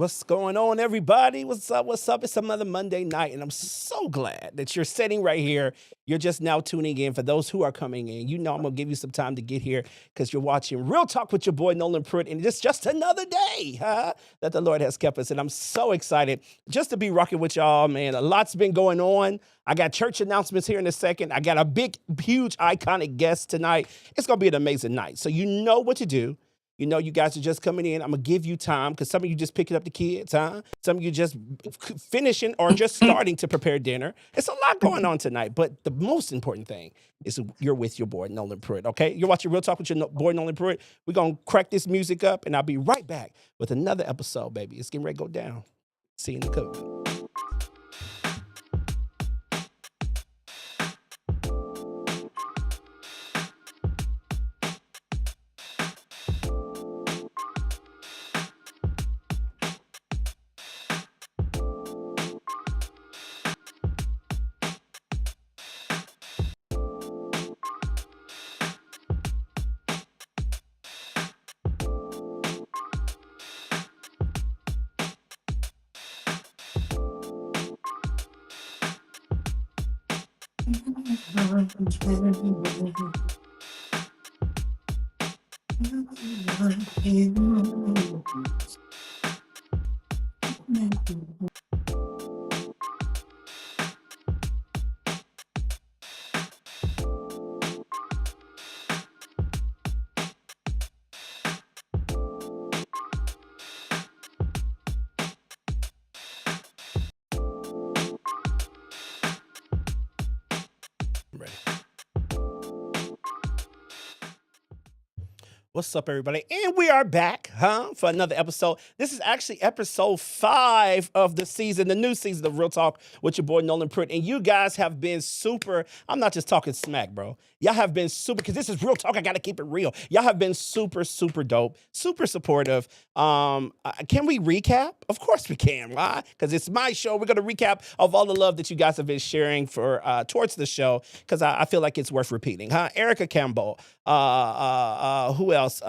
What's going on, everybody? What's up? What's up? It's another Monday night, and I'm so glad that you're sitting right here. You're just now tuning in. For those who are coming in, you know I'm going to give you some time to get here because you're watching Real Talk with your boy, Noland Pruitt, and it's just another day that the Lord has kept us, and I'm so excited just to be rocking with y'all, man. A lot's been going on. I got church announcements here in a second. I got a big, huge, iconic guest tonight. It's going to be an amazing night, so you know what to do. You know, you guys are just coming in. I'm going to give you time because some of you just picking up the kids, huh? Some of you just finishing or just starting to prepare dinner. It's a lot going on tonight, but the most important thing is you're with your boy, Noland Pruitt, okay? You're watching Real Talk with your boy, Noland Pruitt. We're going to crack this music up, and I'll be right back with another episode, baby. It's getting ready to go down. See you in the cook. Ready. What's up, everybody? And we are back, for another episode. This is actually episode 5 of the season, the new season of Real Talk with your boy, Noland Pruitt. And you guys have been super, I'm not just talking smack, bro. Y'all have been super, because this is Real Talk, I got to keep it real. Y'all have been super, super dope, super supportive. Can we recap? Of course we can, right? Because it's my show. We're going to recap of all the love that you guys have been sharing for towards the show, because I feel like it's worth repeating, Erica Campbell, who else?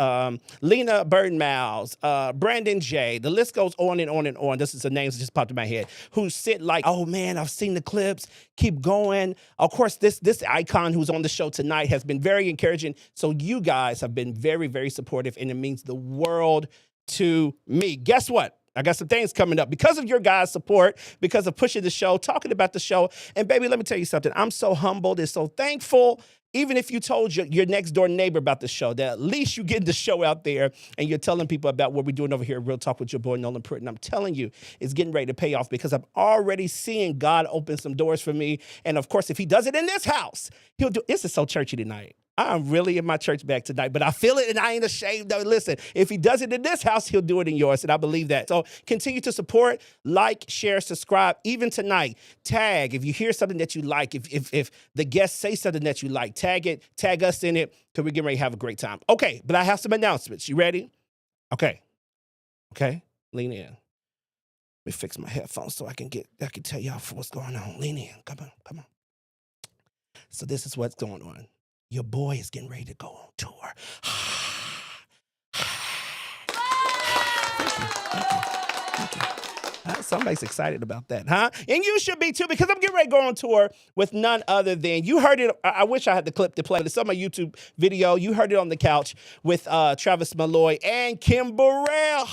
Lena Birdmouse, Brandon J. The list goes on and on and on. This is the names that just popped in my head. Who sit like, oh man, I've seen the clips. Keep going. Of course, this icon who's on the show tonight has been very encouraging. So you guys have been very, very supportive, and it means the world to me. Guess what? I got some things coming up because of your guys' support, because of pushing the show, talking about the show. And baby, let me tell you something. I'm so humbled and so thankful. Even if you told your next door neighbor about the show, that at least you get the show out there and you're telling people about what we're doing over here at Real Talk with your boy, Noland Pruitt. And I'm telling you, it's getting ready to pay off because I'm already seeing God open some doors for me. And of course, if he does it in this house, he'll do. This is so churchy tonight. I'm really in my church bag tonight, but I feel it and I ain't ashamed. Though. Listen, if he does it in this house, he'll do it in yours, and I believe that. So continue to support, like, share, subscribe. Even tonight, tag. If you hear something that you like, if the guests say something that you like, tag it, tag us in it, because we're getting ready to have a great time. Okay, but I have some announcements. You ready? Okay, lean in. Let me fix my headphones so I can tell y'all what's going on. Lean in. Come on. So this is what's going on. Your boy is getting ready to go on tour. Thank you. Somebody's excited about that, And you should be too, because I'm getting ready to go on tour with none other than, you heard it, I wish I had the clip to play. It's on my YouTube video. You heard it on the couch with Travis Malloy and Kim Burrell.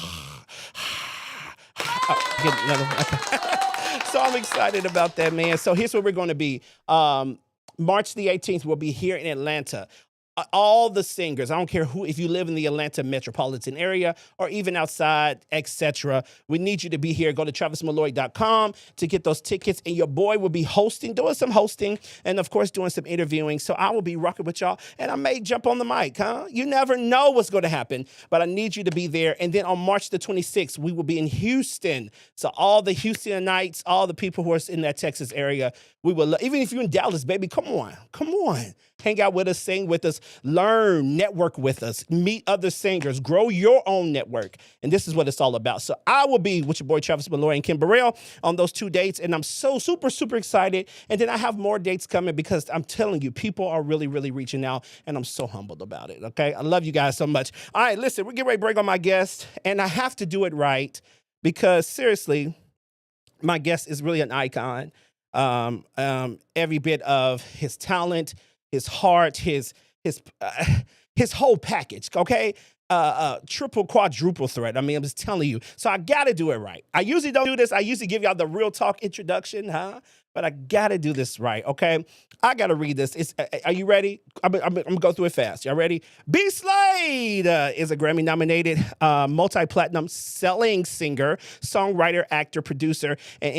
So I'm excited about that, man. So here's where we're going to be. March the 18th, we'll be here in Atlanta. All the singers, I don't care who, if you live in the Atlanta metropolitan area or even outside, etc. We need you to be here. Go to travismalloy.com to get those tickets. And your boy will be doing some hosting, and of course, doing some interviewing. So I will be rocking with y'all, and I may jump on the mic, You never know what's going to happen, but I need you to be there. And then on March the 26th, we will be in Houston. So all the Houstonites, all the people who are in that Texas area, we will, even if you're in Dallas, baby, come on. Hang out with us, sing with us, learn, network with us, meet other singers, grow your own network. And this is what it's all about. So I will be with your boy Travis Malloy and Kim Burrell on those 2 dates. And I'm so super, super excited. And then I have more dates coming because I'm telling you, people are really, really reaching out. And I'm so humbled about it. Okay. I love you guys so much. All right, listen, we're getting ready to bring on my guest. And I have to do it right. because seriously, my guest is really an icon. Every bit of his talent, his heart, his whole package. Okay, triple, quadruple threat. I mean, I'm just telling you. So I got to do it right. I usually don't do this. I usually give y'all the real talk introduction, huh? But I got to do this right. Okay, I got to read this. Are you ready? I'm gonna go through it fast. Y'all ready? B. Slade is a Grammy-nominated, multi-platinum selling singer, songwriter, actor, producer, and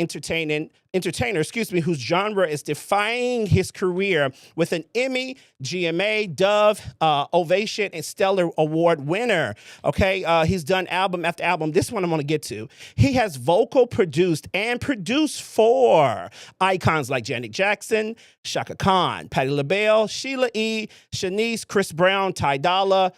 entertainer, whose genre is defying his career with an Emmy, GMA, Dove, Ovation, and Stellar Award winner. Okay, he's done album after album. This one I'm going to get to. He has vocal produced and produced for icons like Janet Jackson, Shaka Khan, Patti LaBelle, Sheila E., Shanice, Chris Brown, Ty Dolla,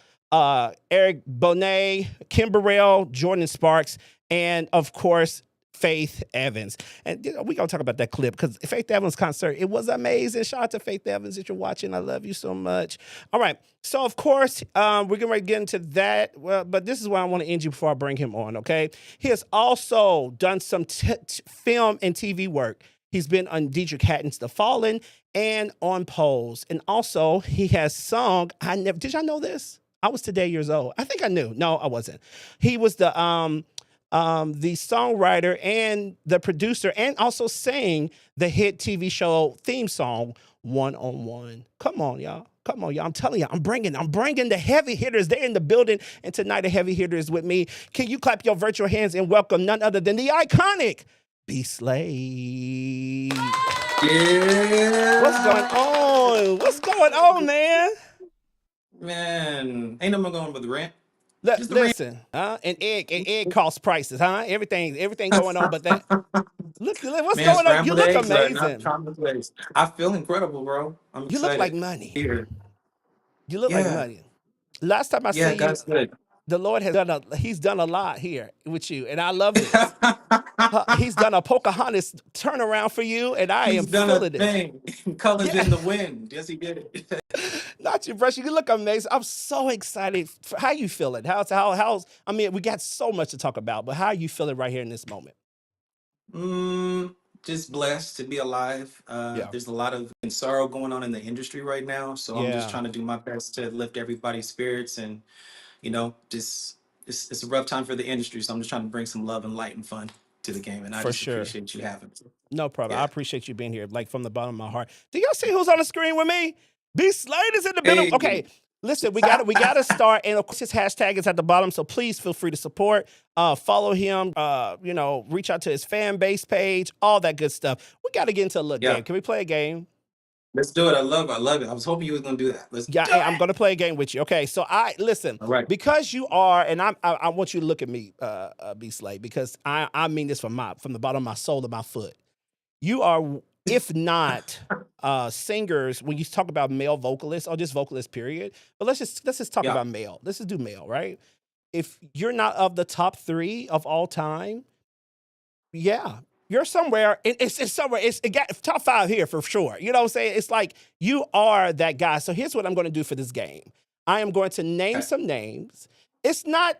Eric Bonet, Kim Burrell, Jordan Sparks, and of course, Faith Evans. And we're going to talk about that clip because Faith Evans' concert, it was amazing. Shout out to Faith Evans if you're watching. I love you so much. All right. So, of course, we're going to get into that. Well, but this is why I want to end you before I bring him on, okay? He has also done some film and TV work. He's been on Dietrich Hatton's The Fallen and on Pose. And also, he has sung, did y'all know this? I was today years old. I think I knew. No, I wasn't. He was the songwriter and the producer, and also sang the hit TV show theme song, One on One. Come on, y'all. Come on, y'all. I'm telling you, I'm bringing the heavy hitters. They're in the building, and tonight the heavy hitter is with me. Can you clap your virtual hands and welcome none other than the iconic B. Slade? Yeah. What's going on? What's going on, man? Man, ain't nothing going with the rent. Listen, and egg cost prices, huh? Everything going on, but that. Look, what's Man, going on? You scrambled look eggs are not amazing. commonplace. I feel incredible, bro. I'm You look like excited. money. Here. You look like Yeah. money. Last time I Yeah, see you, God's good. the Lord has he's done a lot here with you, and I love this. He's done a Pocahontas turnaround for you, and I am He's done a feeling this. thing. Colors Yeah. in the wind. Yes, he did it. Not you, brush. You look amazing. I'm so excited. How you feeling? How's I mean, we got so much to talk about, but how are you feeling right here in this moment? Just blessed to be alive. Yeah. There's a lot of sorrow going on in the industry right now, so I'm just Yeah. trying to do my best to lift everybody's spirits, and just it's a rough time for the industry, so I'm just trying to bring some love and light and fun to the game, and I For just sure. appreciate you having me. No problem. I Yeah. appreciate you being here, like from the bottom of my heart. Do y'all see who's on the screen with me? B. Slade is in the building. Hey. Okay, listen, we gotta start, and of course his hashtag is at the bottom, so please feel free to support, follow him, reach out to his fan base page, all that good stuff. We got to get into a look Yeah. game. Can we play a game? Let's do it. I love it. I was hoping you was gonna do that. Let's Yeah, do I'm it. gonna play a game with you. Okay, so listen, All right. because you are, and I want you to look at me, B. Slade, because I mean this from the bottom of my soul to my foot. You are, if not singers, when you talk about male vocalists or just vocalists, period. But let's just talk Yeah. about male. Let's just do male, right? If you're not of the top 3 of all time, yeah, you're somewhere. It's somewhere. It got top 5 here for sure. You know what I'm saying? It's like you are that guy. So here's what I'm going to do for this game. I am going to name Okay. some names. It's not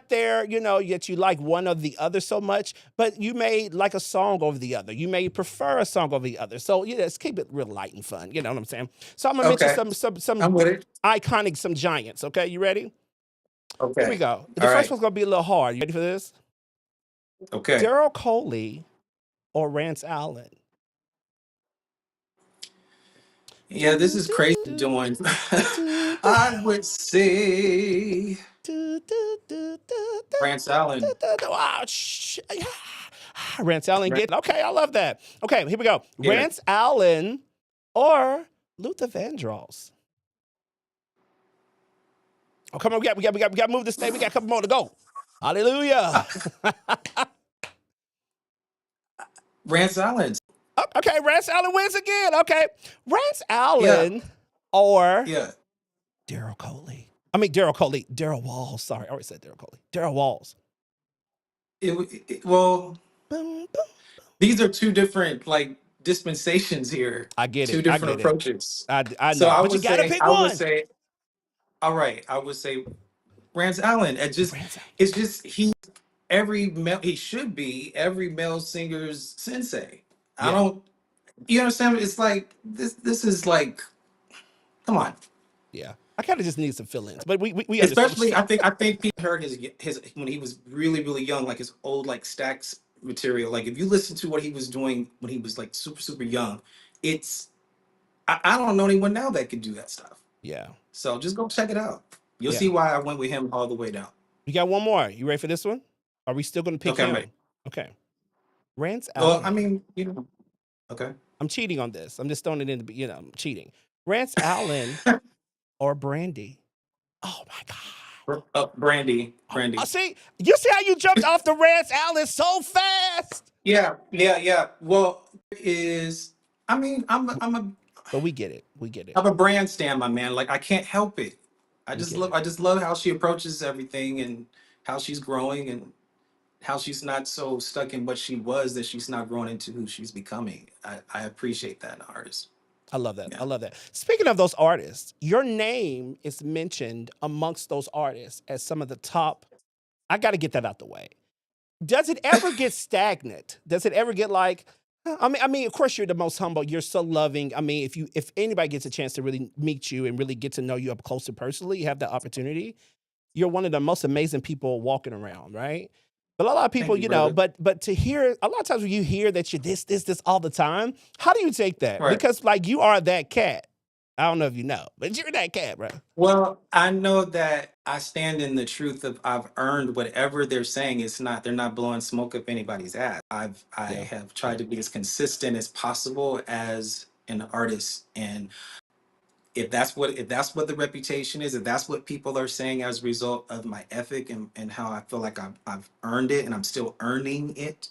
there, yet you like one or the other so much, but you may like a song over the other. You may prefer a song over the other. So yeah, let's keep it real light and fun. You know what I'm saying? So I'm gonna mention Okay. some I'm with it. iconic, some giants. Okay, you ready? Okay. Here we go. The All first right. one's gonna be a little hard. You ready for this? Okay. Daryl Coley or Rance Allen? Yeah, this is crazy doing. I would say Rance Allen. Rance Allen, get okay. I love that. Okay, here we go. Yeah. Rance Allen or Luther Vandross. Oh, come on, we got to move this thing. We got a couple more to go. Hallelujah. Rance Allen. Okay, Rance Allen wins again. Okay, Rance Allen or Yeah. Daryl Coley. I mean Daryl Coley. Daryl Walls. Sorry, I already said Daryl Coley. Daryl Walls. Well, Boom, boom. these are two different dispensations here. I get it. Two different approaches. I know. So But you gotta pick I one. would say, all right. I would say Rance Allen. Rance Allen. It's just every male, he should be every male singer's sensei. I Yeah. don't, you understand? It's like this is like, come on. Yeah. I kind of just need some fill-ins, but we understand what Especially, you're saying. I think people heard his when he was really young, like his old like stacks material. Like if you listen to what he was doing when he was like super young, it's I don't know anyone now that could do that stuff. Yeah. So just go check it out. You'll see Yeah. why I went with him all the way down. We got one more. You ready for this one? Are we still going to pick Okay, I'm ready. him? Okay. Rance Well, I Allen. mean, you know, okay. I'm cheating on this. I'm just throwing it in. I'm cheating. Rance Allen or Brandy. Oh my God. Brandy, I Brandy. see. You see how you jumped off the Rance Allen so fast? Yeah. Well, is I mean, But we get it. We get it. I'm a brand stand, my man. Like I can't help it. We get it. I just love how she approaches everything and how she's growing and how she's not so stuck in what she was that she's not growing into who she's becoming. I appreciate that in artists. I love that. I Yeah. love that. Speaking of those artists, your name is mentioned amongst those artists as some of the top. I got to get that out the way. Does it ever get stagnant? Does it ever get like, of course you're the most humble. You're so loving. I mean, if anybody gets a chance to really meet you and really get to know you up close and personally, you have the opportunity. You're one of the most amazing people walking around, right? But a lot of Thank people, you, brother. but to hear a lot of times when you hear that you're this all the time, how do you take that? Right. Because like you are that cat. I don't know if you know, but you're that cat, bro. Well, I know that I stand in the truth of I've earned whatever they're saying. It's not they're not blowing smoke up anybody's ass. I Yeah, have yeah, tried to be as consistent as possible as an artist, and if that's what the reputation is, if that's what people are saying as a result of my ethic and how I feel like I've earned it and I'm still earning it,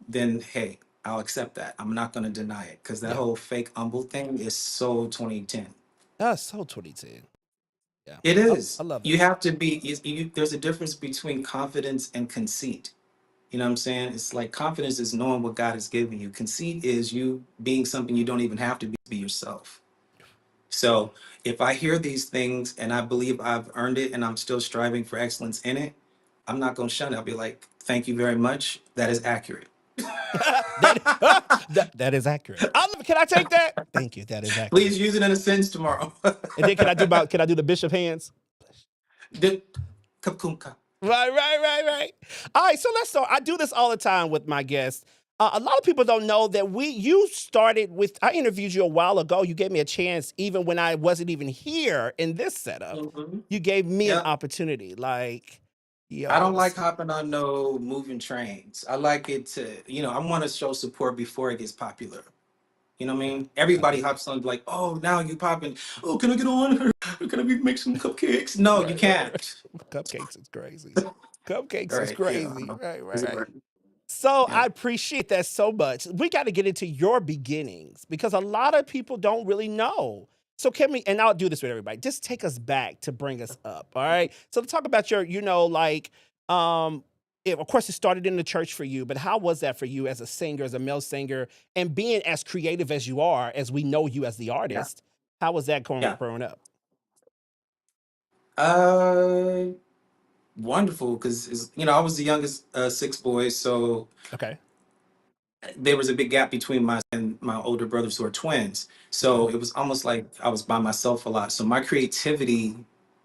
then hey, I'll accept that. I'm not going to deny it because that yeah. whole fake humble thing is so 2010. That's so 2010. Yeah, It I is. love You that. have to be. There's a difference between confidence and conceit. You know what I'm saying? It's like confidence is knowing what God has given you. Conceit is you being something you don't even have to be yourself. So if I hear these things and I believe I've earned it and I'm still striving for excellence in it, I'm not going to shun it. I'll be like, thank you very much. That is accurate. That is accurate. I love it. Can I take that? Thank you. That is accurate. Please use it in a sentence tomorrow. And then can I do the bishop hands? The- Kapkunka. Right. All right, so let's start. I do this all the time with my guests. A lot of people don't know that you started with. I interviewed you a while ago. You gave me a chance, even when I wasn't even here in this setup. Mhm. You gave me an Yeah. opportunity. Like, I don't yo, like hopping on no moving trains. I like it to, I want to show support before it gets popular. You know what I yeah, mean? I Everybody get that. hops on like, oh, now you popping. Oh, can I get on? Can I make some cupcakes? No, you Right. can't. Cupcakes is crazy. Cupcakes All is right, crazy. Is it Right. work? So Yeah. I appreciate that so much. We got to get into your beginnings because a lot of people don't really know. So can we, and I'll do this with everybody, just take us back to bring us up. All right. So to talk about your, um, of course it started in the church for you, but how was that for you as a singer, as a male singer, and being as creative as you are, as we know you as the Yeah. artist, how was that Yeah. growing up? Uh, Wonderful. Because, I was the youngest six boys. So Okay. there was a big gap between my and my older brothers who are twins. Okay. So it was almost like I was by myself a lot. So my creativity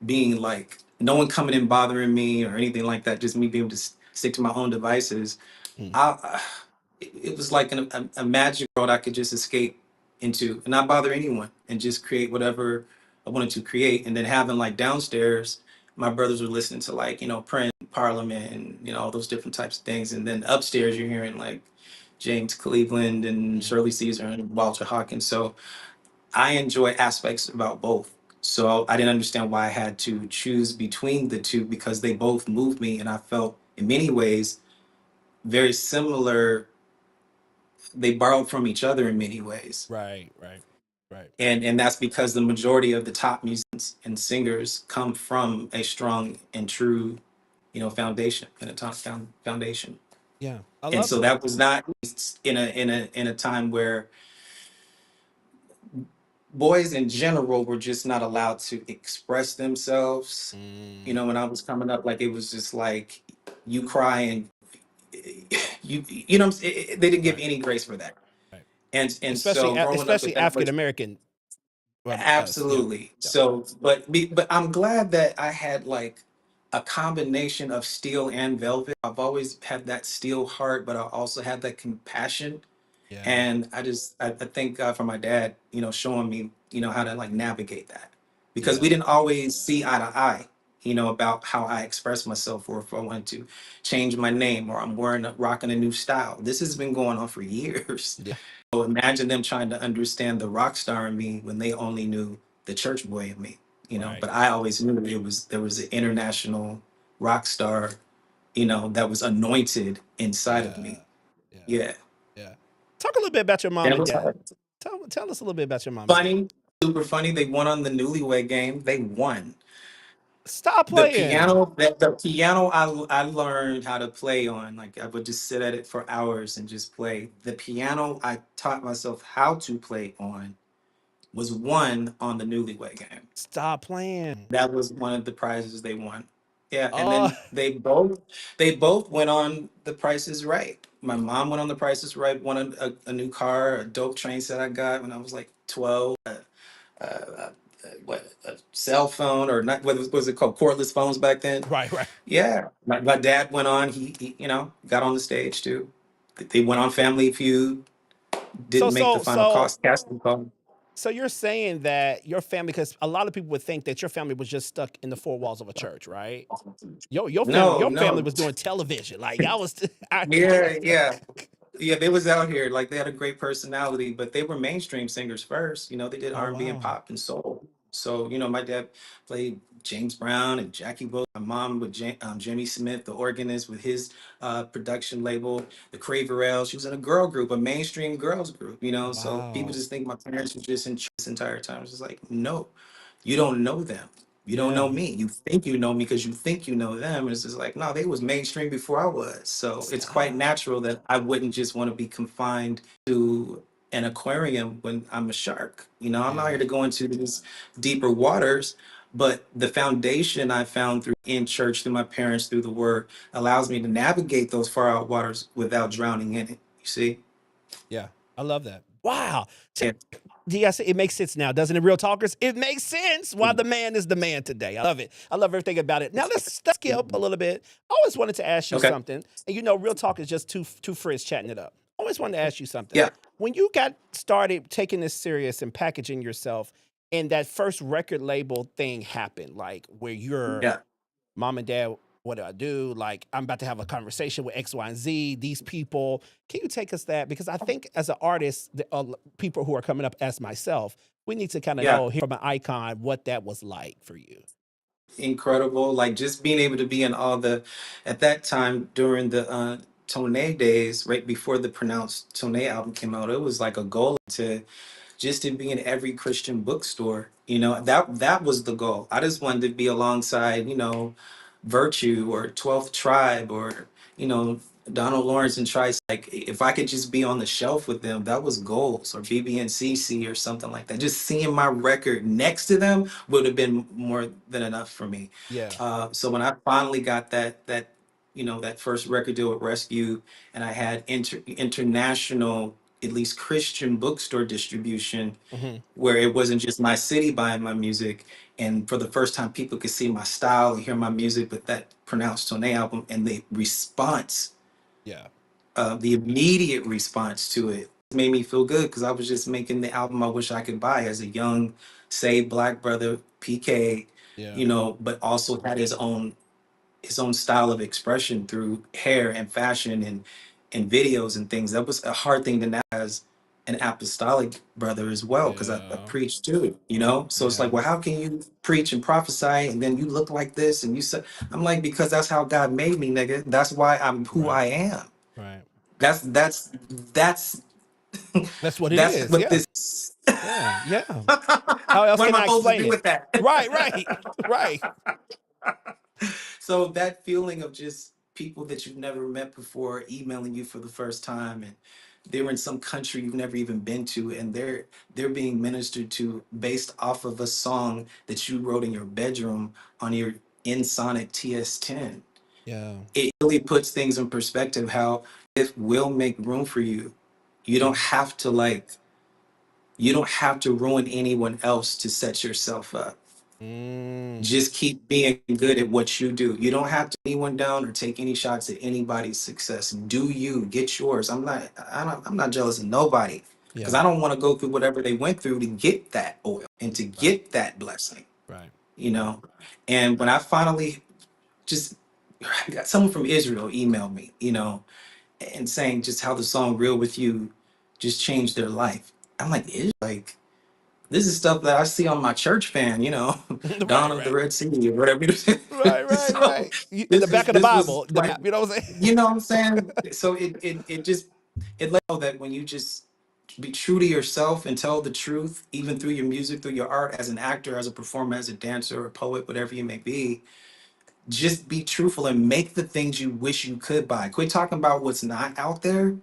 being like no one coming in bothering me or anything like that, just me being able to stick to my own devices. Mm, I it was like a magic world I could just escape into and not bother anyone and just create whatever I wanted to create. And then having like downstairs, my brothers were listening to like, Prince, Parliament, and all those different types of things. And then upstairs you're hearing like James Cleveland and mm, Shirley Caesar and Walter Hawkins. So I enjoy aspects about both. So I didn't understand why I had to choose between the two because they both moved me and I felt in many ways very similar. They borrowed from each other in many ways. right. And that's because the majority of the top musicians and singers come from a strong and true, foundation and a top foundation. Yeah. I And love so that. that was not in a time where boys in general were just not allowed to express themselves. Mm, When I was coming up, like it was just like you cry and you know what I'm they didn't give Right. any grace for that. Right. And Especially so growing up with especially that African was American. Well, us. Yeah. absolutely. Yeah. So but I'm glad that I had like a combination of steel and velvet. I've always had that steel heart, but I also had that compassion. Yeah. And I thank God for my dad, showing me, how to like navigate that, because we Yeah. didn't always see eye to eye, about how I express myself, or if I wanted to change my name, or I'm rocking a new style. This has been going on for years. Yeah. So imagine them trying to understand the rock star in me when they only knew the church boy in me, Right. but I always knew there was an international rock star, that was anointed inside of Yeah. me. Yeah. Yeah. Yeah. Talk a little bit about your And mom it and was dad. hard. Tell us a little bit about your mom and dad. Funny, super funny. They won on the newlywed game. They won. Stop The playing. piano, the piano I learned how to play on. Like I would just sit at it for hours and just play. The piano I taught myself how to play on was won on the newlywed game. Stop playing. That was one of the prizes they won. Yeah, and Oh, then they both went on The Price is Right. My mom went on The Price is Right, won a new car, a dope train set I got when I was like 12. What, a cell phone, or not, what was it called, cordless phones back then. right, right. Yeah, my dad went on, he got on the stage too. They went on Family Feud, So didn't make the so final so cost casting call. so you're saying that your family, because a lot of people would think that your family was just stuck in the four walls of a church, right? No, Your family no. was doing television. Like y'all was I, Yeah, yeah. Yeah, they was out here, like they had a great personality, but they were mainstream singers first. They did Oh R&B and wow. pop and soul. So, my dad played James Brown and Jackie Wilson. My mom with Jimmy Smith, the organist, with his production label, the Craverells. She was in a girl group, a mainstream girls group. So people Wow. just think my parents were just in church this entire time. It's just like, no, you don't know them. You don't know Yeah. me. You think you know me because you think you know them. And it's just like, no, they was mainstream before I was. So it's quite Stop. natural that I wouldn't just want to be confined to an aquarium when I'm a shark. I'm not here Yeah. to go into these deeper waters. But the foundation I found through in church, through my parents, through the word, allows me to navigate those far out waters without drowning in it. You see? Yeah. I love that. Wow. Yeah. Yes, it makes sense now, doesn't it, Real Talkers? It makes sense why the man is the man today. I love it. I love everything about it. Now let's skip a little bit. I always wanted to ask you Okay. something, and Real Talk is just two friends chatting it up. I always wanted to ask you something. Yeah. When you got started taking this serious and packaging yourself, and that first record label thing happened, like where you're Yeah. mom and dad, what do I do? Like, I'm about to have a conversation with X, Y, and Z, these people. Can you take us that? Because I think as an artist, people who are coming up as myself, we need to kind of Yeah. know here from an icon what that was like for you. Incredible. Like just being able to be in all at that time during the Tone days, right before the Pronounced Tone album came out, it was like a goal to be in every Christian bookstore. That was the goal. I just wanted to be alongside, Virtue or 12th Tribe, or, you know, Donald Lawrence and Trice. Like if I could just be on the shelf with them, that was goals, or BBNCC or something like that. Just seeing my record next to them would have been more than enough for me. Yeah. So when I finally got that first record deal with Rescue, and I had international, at least Christian bookstore distribution, Hmm. where it wasn't just my city buying my music, and for the first time people could see my style and hear my music with that Pronounced Tone album, and the response, Yeah. the immediate response to it made me feel good, because I was just making the album I wish I could buy as a young saved black brother, PK, Yeah. but also had his own style of expression through hair and fashion and videos and things. That was a hard thing to now as an apostolic brother as well, because I Yeah. preach too, So it's like, Yeah. well, how can you preach and prophesy and then you look like this and you say, I'm like, because that's how God made me, nigga. That's why I'm who Right. I am. Right. That's That's what it that's is. what Yeah. this Yeah. Yeah. How else what am can I I supposed to explain do it? with that? Right. Right. Right. So that feeling of just people that you've never met before emailing you for the first time, and they're in some country you've never even been to, and they're being ministered to based off of a song that you wrote in your bedroom on your Ensoniq TS10. Yeah. It really puts things in perspective how it will make room for you. You don't Mm. have to you don't have to ruin anyone else to set yourself up. Mm. Just keep being good at what you do. You don't have to anyone down or take any shots at anybody's success. Do you get yours? I'm not jealous of nobody because Yeah. I don't want to go through whatever they went through to get that oil and to Right. get that blessing, Right. you Right. know? And when I finally just got someone from Israel emailed me, and saying just how the song Real With You just changed their life. I'm like, like this is stuff that I see on my church fan, Dawn Right. of the Right. Red Sea or whatever. Right. Right. So Right. In the back of the this was Bible, the like, map. You know what I'm you saying? know what I'm saying? So it just it let me know that when you just be true to yourself and tell the truth, even through your music, through your art, as an actor, as a performer, as a dancer, or poet, whatever you may be, just be truthful and make the things you wish you could buy. Quit talking about what's not out there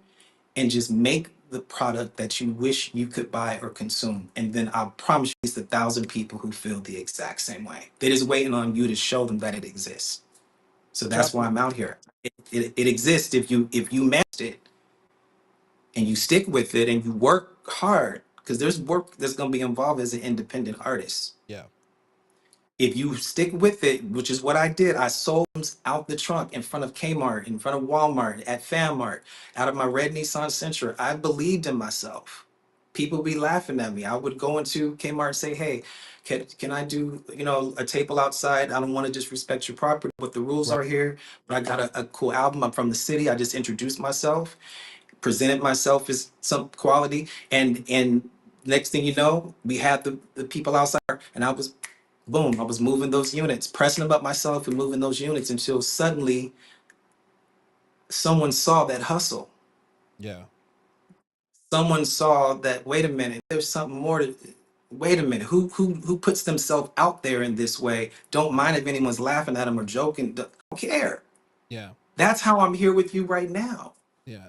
and just make the product that you wish you could buy or consume. And then I promise you, it's 1,000 people who feel the exact same way. They're just waiting on you to show them that it exists. So that's Drop why it. I'm out here. It exists if you master it and you stick with it and you work hard, because there's work that's going to be involved as an independent artist. Yeah. If you stick with it, which is what I did, I sold them out the trunk in front of Kmart, in front of Walmart, at FanMart, out of my red Nissan Sentra. I believed in myself. People be laughing at me. I would go into Kmart and say, "Hey, can I do a table outside? I don't want to disrespect your property, but the rules Right. are here. But I got a cool album. I'm from the city. I just introduced myself, presented myself as some quality, and next thing you know, we had the people outside, and I was boom, I was moving those units, pressing them up myself and moving those units until suddenly someone saw that hustle. Yeah. Someone saw that, wait a minute, there's something more to wait a minute. Who puts themselves out there in this way? Don't Right. mind if anyone's laughing at them or joking. Don't care. Yeah. That's how I'm here with you right now. Yeah.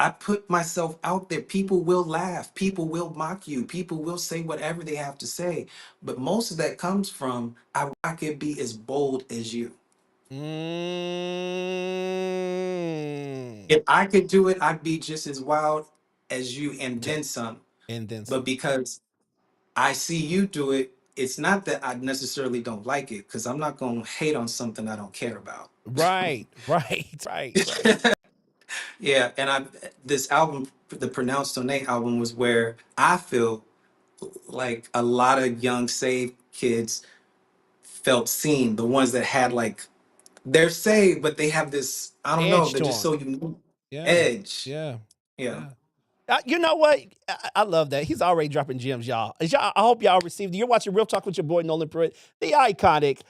I put myself out there. People will laugh. People will mock you. People will say whatever they have to say. But most of that comes from I could be as bold as you. Mm. If I could do it, I'd be just as wild as you and Ju- then some. And then But some. because I see you do it, it's not that I necessarily don't like it, because I'm not going to hate on something I don't care about. Right. Right. Right. Right. Yeah, and this album, the Pronounced Donate album, was where I feel like a lot of young saved kids felt seen. The ones that had they're saved, but they have this, I don't know, Edge they're to just him. so unique. Yeah. Edge. Yeah. Yeah. Yeah. You know what? I love that. He's already dropping gems, y'all. I hope y'all received it. You're watching Real Talk with your boy Noland Pruitt. The iconic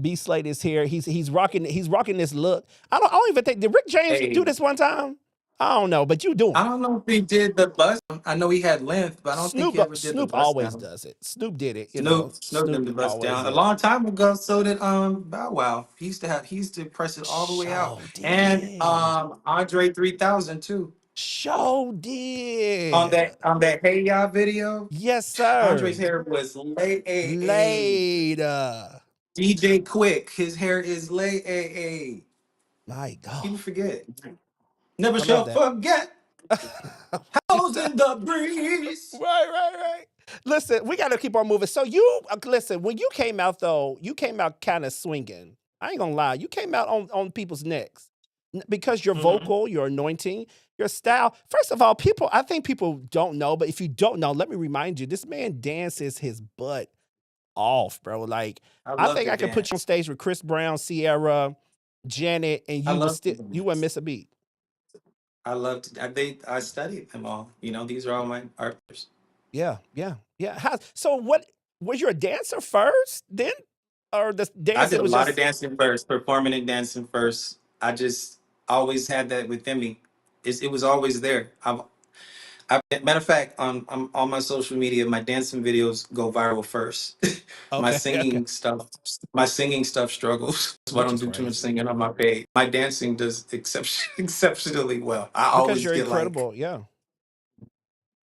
B Slade is here. He's rocking this look. I don't even think, did Rick James do Hey, this one time? I don't know, but you do. I don't know if he did the bust. I know he had length, but I don't think he ever did the Snoop bust always down. does it. Snoop did it, Snoop did Snoop the bust always down a did it. long time ago. So did Bow Wow. He used to press it all the way out, Show and did. Andre 3000 too. Show On did. that Hey Ya video, Yes, sir. Andre's hair was lay a. Later. DJ Quick, his hair is lay a. My People God. forget. Never I love shall that. forget. House in the breeze. Right. Listen, we got to keep on moving. So listen, when you came out though, you came out kind of swinging. I ain't gonna lie, you came out on people's necks because your Mhm. vocal, your anointing, your style. First of all, I think people don't know, but if you don't know, let me remind you, this man dances his butt off, bro. Like, I I love think to I could put you on dance. stage with Chris Brown, Sierra, Janet, and I love to you wouldn't dance. miss a beat. I love to. I studied them all. These are all my artists. Yeah. So what was you a dancer first, then, or the I did dancing a was lot of just dancing first, performing and dancing first. I just always had that within me. It was always there. Matter of fact, on my social media, my dancing videos go viral first. my okay? Okay, singing stuff, my singing stuff struggles. So I which don't is do too much crazy singing on my page. My dancing does exceptionally well. I because always you're get incredible. Yeah,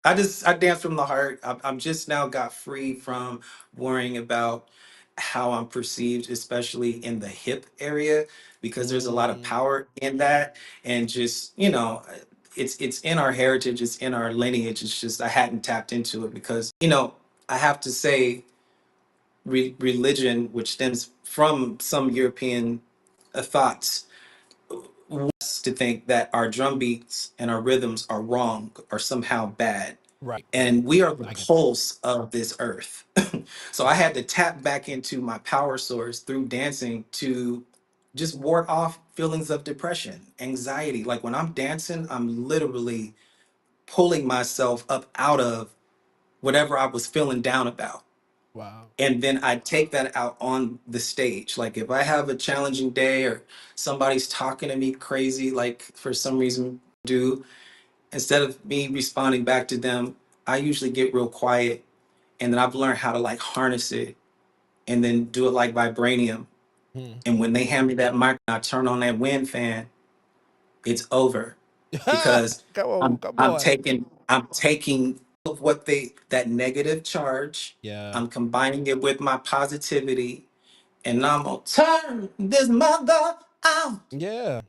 I dance from the heart. I'm just now got free from worrying about how I'm perceived, especially in the hip area, because there's a lot of Mm, power in that. And just, it's in our heritage, it's in our lineage. It's just I hadn't tapped into it because, I have to say religion, which stems from some European thoughts, wants to think that our drum beats and our rhythms are wrong or somehow bad. right. And we are the I get that. pulse of this earth. So I Yeah. had to tap back into my power source through dancing to just ward off feelings of depression, anxiety. Like when I'm dancing, I'm literally pulling myself up out of whatever I was feeling down about. Wow. And then I take that out on the stage. Like if I have a challenging day or somebody's talking to me crazy, like for some reason do, instead of me responding back to them, I usually get real quiet, and then I've learned how to like harness it and then do it like vibranium. Hmm. And when they hand me that mic, I turn on that wind fan, it's over because Come on, come I'm on. taking of what they that negative charge, Yeah. I'm combining it with my positivity, and I'm gonna turn this mother out. Yeah.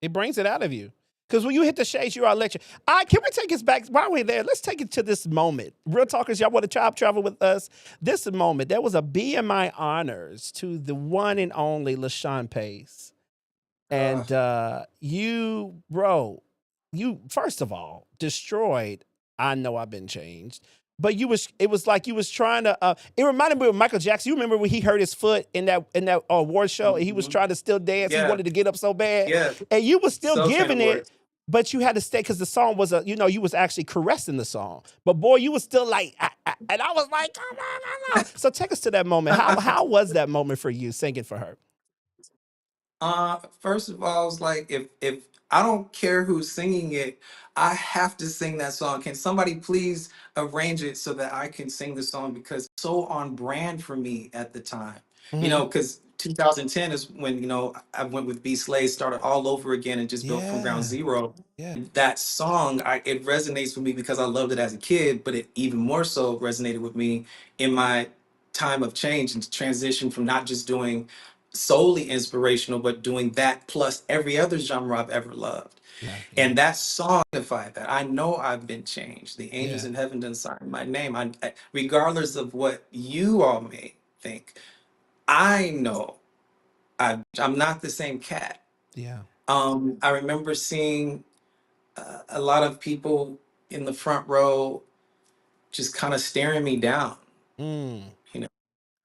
It brings it out of you. Because when you hit the shades, you are electric. Can we take us back while we're there? Let's take it to this moment. Real talkers, y'all want to travel with us? This moment, there was a BMI honors to the one and only LaShawn Pace. Uh, And you, bro, you first of all destroyed. I know I've been changed, but it was like you was trying to. It reminded me of Michael Jackson. You remember when he hurt his foot in that award show, and he was mhm. trying to still dance. He Yeah, wanted to get up so bad, yeah. and you was still So kind of giving it. words. But you had to stay because the song was you was actually caressing the song. But boy, you was still like, and I was like, come on, come on. So take us to that moment. How was that moment for you singing for her? First of all, it's like if I don't care who's singing it, I have to sing that song. Can somebody please arrange it so that I can sing the song because it's so on brand for me at the time. Hmm. Because 2010 is when, I went with B Slade, started all over again and just built from ground Yeah, zero. yeah, That song, it resonates with me because I loved it as a kid, but it even more so resonated with me in my time of change and transition from not just doing solely inspirational, but doing that plus every other genre I've ever loved. yeah, And that song signified that I know I've been changed. The angels yeah, in heaven done sign my name. Regardless of what you all may think, I know I'm not the same cat. yeah. I remember seeing a lot of people in the front row just kind of staring me down. Mm. You know,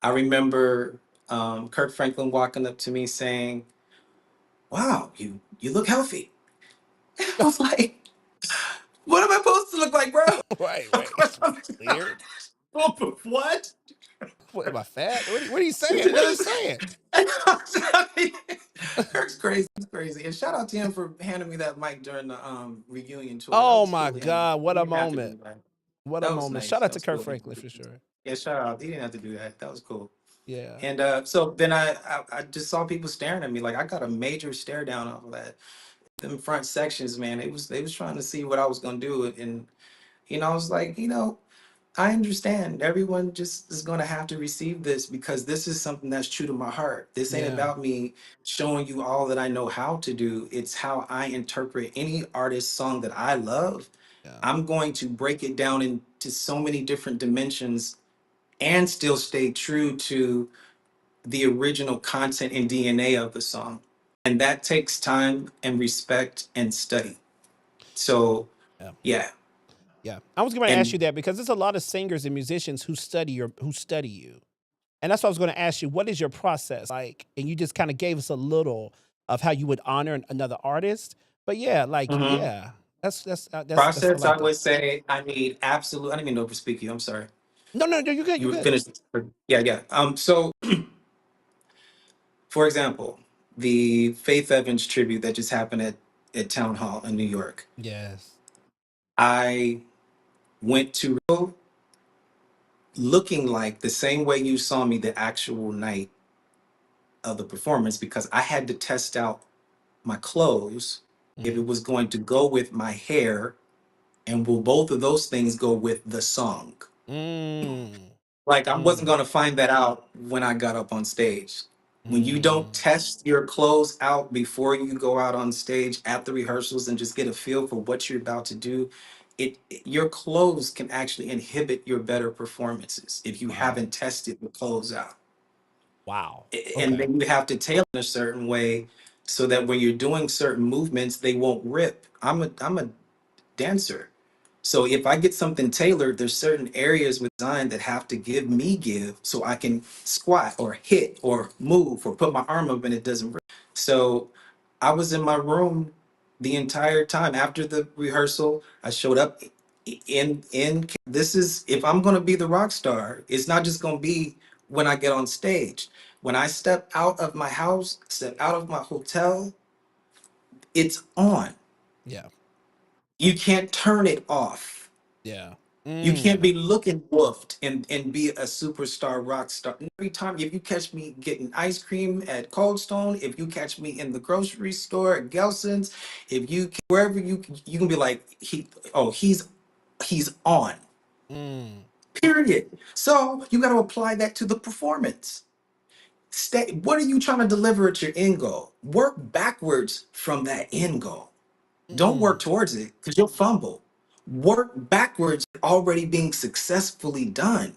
I remember Kirk Franklin walking up to me saying, "Wow, you look healthy." I was like, "What am I supposed to look like, bro?" Right, right. Weird. What? What am I fat? What are you saying? What are you I saying? mean, Kirk's crazy. He's crazy. And shout out to him for handing me that mic during the reunion tour. That Oh was my cool of him. God, what He a didn't have to moment. do that. What a That was moment. nice. Shout out That to was Kurt cool of Franklin him. for sure. Yeah, shout out. He didn't have to do that. That was cool. Yeah. And so then I just saw people staring at me like I got a major stare down off of that. Them front sections, man, they was trying to see what I was gonna do. And I was like, I understand. Everyone just is gonna have to receive this because this is something that's true to my heart. This ain't Yeah. about me showing you all that I know how to do. It's how I interpret any artist song that I love. Yeah. I'm going to break it down into so many different dimensions and still stay true to the original content and DNA of the song. And that takes time and respect and study. So, Yeah. yeah. Yeah. I was going to ask And you that because there's a lot of singers and musicians who study you. And that's what I was going to ask you. What is your process like? And you just kind of gave us a little of how you would honor another artist. But yeah, like mhm. yeah, that's I Process, I like that. would say I need absolute, I didn't even know to speak to you. I'm sorry. No, no, no, you good, You you were good. finished. Yeah, yeah. So for example, the Faith Evans tribute that just happened at Town Hall in New York. Yes. I went to looking like the same way you saw me the actual night of the performance because I had to test out my clothes if Hmm. it was going to go with my hair and will both of those things go with the song. Mm. Like I wasn't Mm, gonna find that out when I got up on stage. When you don't mm, test your clothes out before you go out on stage at the rehearsals and just get a feel for what you're about to do, your clothes can actually inhibit your better performances if you wow. haven't tested the clothes out. Wow. And Okay. then you have to tailor in a certain way so that when you're doing certain movements, they won't rip. I'm a dancer. So if I get something tailored, there's certain areas with design that have to give so I can squat or hit or move or put my arm up and it doesn't rip. So I was in my room the entire time after the rehearsal. I showed up in this is if I'm going to be the rock star, it's not just going to be when I get on stage. When I step out of my house, step out of my hotel, it's on. Yeah. You can't turn it off. Yeah. You can't Mm. be looking woofed and be a superstar rock star. Every time, if you catch me getting ice cream at Cold Stone, if you catch me in the grocery store at Gelson's, if you wherever you can be like he's on. Mm. Period. So you got to apply that to the performance. Stay. What are you trying to deliver at your end goal? Work backwards from that end goal. Don't work Mm. towards it because you'll fumble. Work backwards, already being successfully done.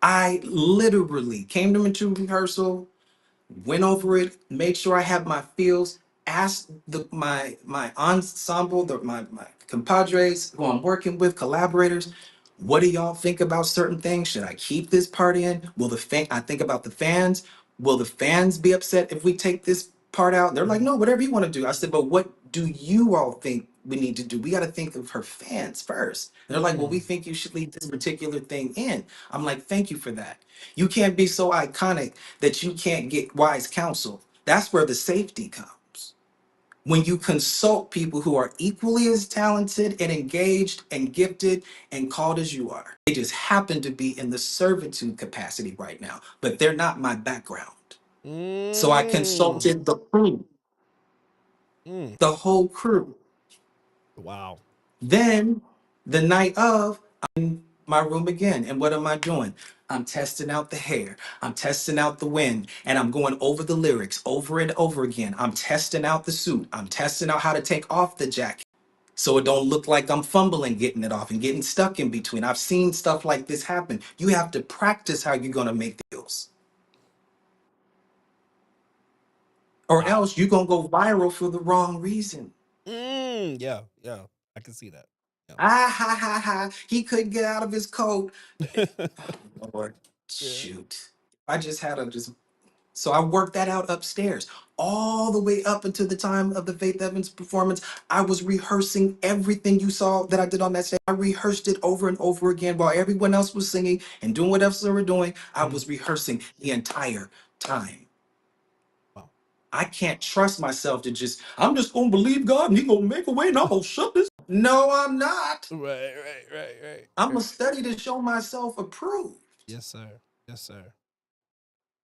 I literally came to into rehearsal, went over it, made sure I had my feels, asked my ensemble, my compadres who I'm working with, collaborators, what do y'all think about certain things? Should I keep this part in? Will the fan I think about the fans? Will the fans be upset if we take this part out? They're like, Mhm. no, whatever you want to do. I said, but what do you all think we need to do? We got to think of her fans first. And they're like, well, we Mm. think you should leave this particular thing in. I'm like, thank you for that. You can't be so iconic that you can't get wise counsel. That's where the safety comes. When you consult people who are equally as talented and engaged and gifted and called as you are, they just happen to be in the servitude capacity right now, but they're not my background. So I Mm. consulted the crew, Mm. the whole crew. Wow. Then the night of, my room again. And what am I doing? I'm testing out the hair. I'm testing out the wind. And I'm going over the lyrics over and over again. I'm testing out the suit. I'm testing out how to take off the jacket so it don't look like I'm fumbling getting it off and getting stuck in between. I've seen stuff like this happen. You have to practice how you're going to make deals. Or Wow. else you're going to go viral for the wrong reason. Yeah. Yeah. I can see that. Ah, ha, ha, ha. He couldn't get out of his coat. Yeah. Lord, Yeah. shoot. I just had to just so I worked that out upstairs. All the way up until the time of the Faith Evans performance, I was rehearsing everything you saw that I did on that stage. I rehearsed it over and over again while everyone else was singing and doing what else they were doing. I Mhm. was rehearsing the entire time. Wow. I can't trust myself to I'm just gonna believe God and He gonna make a way and I'm gonna shut this. No, I'm not. Right. Right. Right. Right. I'm Right. gonna study to show myself approved. Yes, sir. Yes, sir.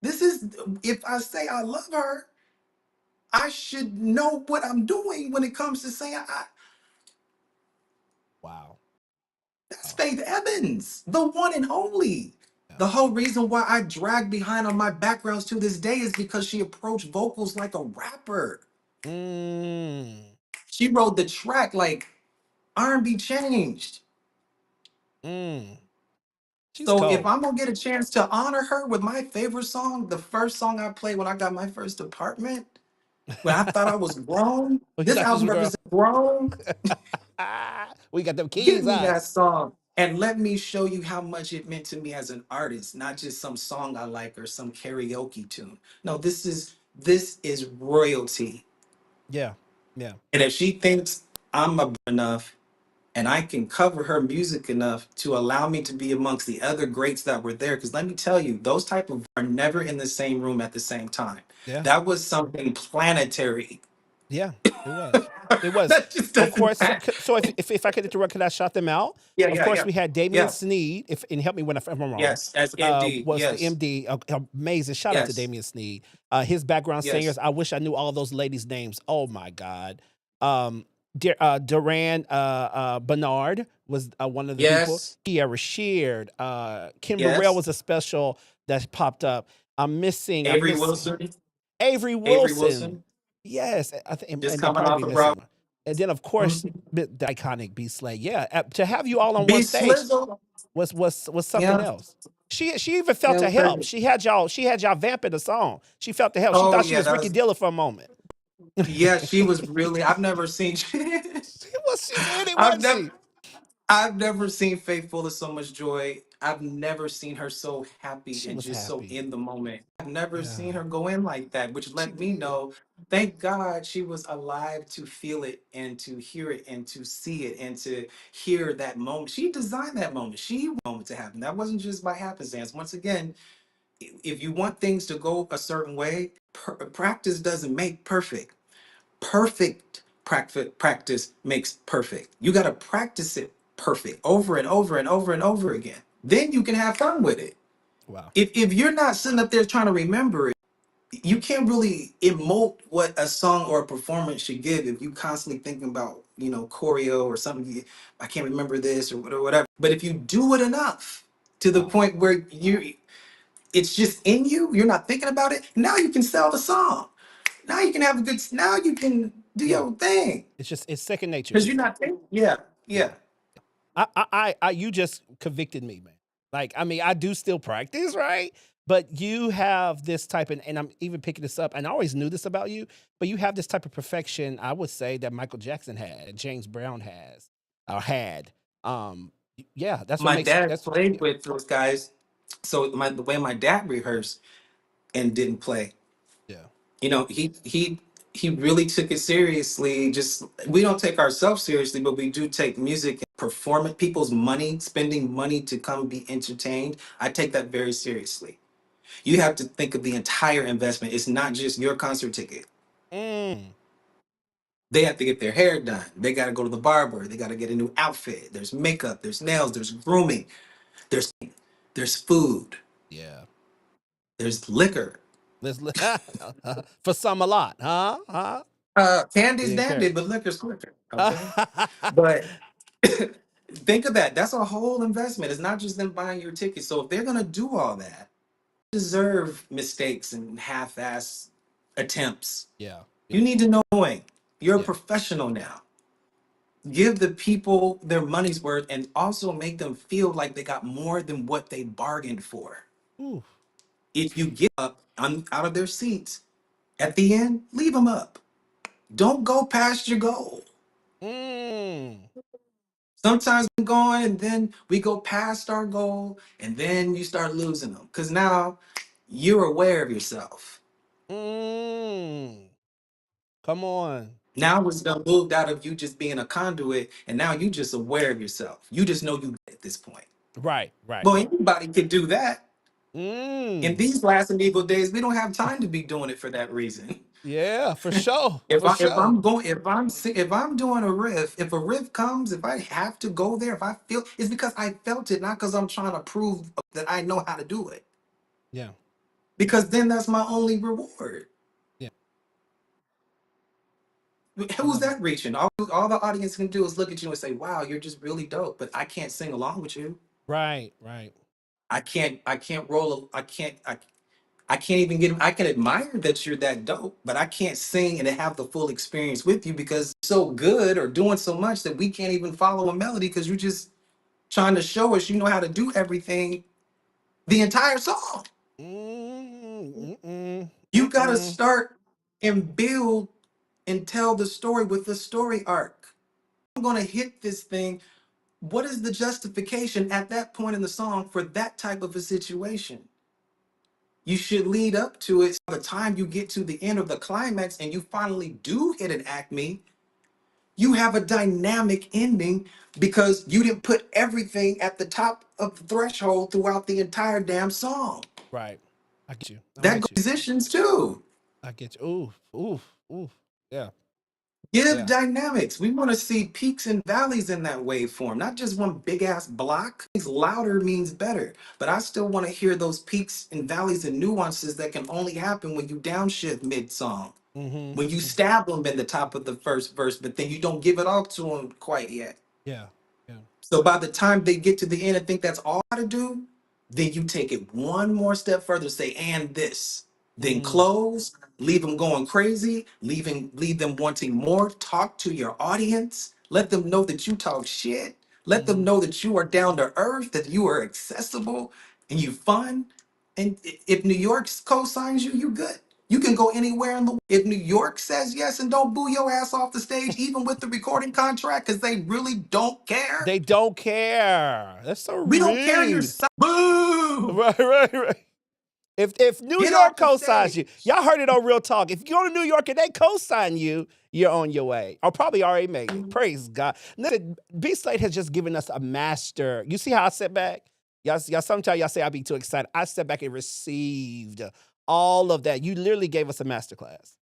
This is if I say I love her, I should know what I'm doing when it comes to saying Wow. that's Wow. Faith Evans, the one and only. Yeah. The whole reason why I drag behind on my backgrounds to this day is because she approached vocals like a rapper. Mm. She wrote the track like R&B changed. Mm. She's So if cold. I'm gonna get a chance to honor her with my favorite song, the first song I played when I got my first apartment, when I thought I was grown, Well, you this thought you album was girl. represents grown. We got them Give keys, me huh? that song and let me show you how much it meant to me as an artist, not just some song I like or some karaoke tune. No, this is royalty. Yeah. Yeah. And if she thinks I'm a enough and I can cover her music enough to allow me to be amongst the other greats that were there, because let me tell you, those type of are never in the same room at the same time. Yeah. That was something planetary. Yeah. It was. It was. That just Of doesn't course. happen. So if I could interrupt, could I shout them out? Yeah, Of yeah, course, yeah, we had Damian yeah. Sneed. If and help me when if I'm wrong. Yes, as MD. Was the Yes, MD amazing? Shout out to yes, Damian Sneed. His background singers. yes. I wish I knew all those ladies' names. Oh my God. Duran Bernard was one of the people. Yes. Kiara shared. Kim Burrell Yes. was a special that popped up. I'm Avery missing Wilson. Avery Avery Wilson. Wilson Yes, I think, just and I'm coming probably off be the missing Broadway. one. And then of course the iconic B Slay. Yeah, to have you all on B one stage Slizzle. was something Yeah. else. She even felt Yeah, the it was help. crazy. She had y'all vamping the song. She felt the help. She Oh thought she yeah, was that Ricky was Diller for a moment. yeah, she was really I've never seen She did it, I've wasn't never she? I've never seen Faith full of so much joy. I've never seen her so happy She and was just so happy. in the moment. I've never Yeah, seen her go in like that, which she let me did. know, thank God she was alive to feel it and to hear it and to see it and to hear that moment. She designed that moment. She wanted the moment to happen. That wasn't just by happenstance. Once again, if you want things to go a certain way, practice doesn't make perfect. Perfect practice makes perfect. You got to practice it perfect over and over and over and over again. Then you can have fun with it. Wow. If you're not sitting up there trying to remember it, you can't really emote what a song or a performance should give if you constantly thinking about, choreo or something. I can't remember this or whatever. But if you do it enough to the Wow. point where it's just in you, you're not thinking about it. Now you can sell the song. Now you can have a good. Now you can do Yeah. your thing. It's second nature Because to you're you. not thinking. Yeah, Yeah. yeah. You just convicted me, man. Like, I mean, I do still practice, right? But you have this type of, and I'm even picking this up, and I always knew this about you, but you have this type of perfection, I would say, that Michael Jackson had, that James Brown has, or had. Yeah, that's what My makes, dad that's, played yeah, with those guys, so the way my dad rehearsed and didn't play, yeah. he really took it seriously. Just we don't take ourselves seriously, but we do take music and performing people's money, spending money to come be entertained. I take that very seriously. You have to think of the entire investment. It's not just your concert ticket. Mm, They have to get their hair done. They got to go to the barber. They got to get a new outfit. There's makeup, there's nails, there's grooming, there's food, yeah. there's liquor. Let's, for some, a lot, huh? Huh? Candy's We dandy, encourage. but liquor's quicker. Okay, but think of that. That's a whole investment. It's not just them buying your ticket. So if they're gonna do all that, deserve mistakes and half-ass attempts. Yeah, You yeah, need to know knowing you're a yeah. professional now. Give the people their money's worth and also make them feel like they got more than what they bargained for. Ooh. If you get up out of their seats at the end, leave them up. Don't go past your goal. Mm, Sometimes we're going and then we go past our goal and then you start losing them because now you're aware of yourself. mm. Come on. Now it's done moved out of you just being a conduit and now you just aware of yourself. You just know you at this point. Right, right. Well, anybody could do that. In Mm. these last and evil days, we don't have time to be doing it for that reason. Yeah, for sure. If For I if sure. I'm going if I'm doing a riff, if a riff comes, if I have to go there, if I feel it's because I felt it, not because I'm trying to prove that I know how to do it. Yeah. Because then that's my only reward. Yeah. I Who's love it. that reaching? All the audience can do is look at you and say, "Wow, you're just really dope." But I can't sing along with you. Right, right. I can't roll. I can't even get. I can admire that you're that dope, but I can't sing and have the full experience with you because you're so good or doing so much that we can't even follow a melody because you're just trying to show us you know how to do everything, the entire song. Mm, mm, You got to mm. start and build and tell the story with the story arc. I'm going to hit this thing. What is the justification at that point in the song for that type of a situation? You should lead up to it. By the time you get to the end of the climax and you finally do hit an acme, you have a dynamic ending because you didn't put everything at the top of the threshold throughout the entire damn song. Right. I get you. I'm That with you. musicians too. I get you. Ooh, ooh, ooh. Yeah, Give yeah. dynamics. We want to see peaks and valleys in that waveform, not just one big ass block. Louder means better, but I still want to hear those peaks and valleys and nuances that can only happen when you downshift mid song. When you Mm-hmm. stab them in the top of the first verse, but then you don't give it all to them quite yet. Yeah, yeah. So by the time they get to the end and think that's all to do, then you take it one more step further, say, and this. Then Mm, close, leave them going crazy, leave them wanting more. Talk to your audience. Let them know that you talk shit. Let them mhm. know that you are down to earth, that you are accessible and you fun. And if New York co-signs you, you good. You can go anywhere in the world. If New York says yes and don't boo your ass off the stage, even with the recording contract, because they really don't care. They don't care. That's so We don't care your rude. size. Boo! Right, right, right. If New Get York off the co-signs stage. you, y'all heard it on Real Talk. If you go to New York and they co-sign you, you're on your way. Or probably already made it. Praise God. Listen, B Slade has just given us a master. You see how I sit back? Y'all sometimes y'all say I be too excited. I sat back and received all of that. You literally gave us a master class.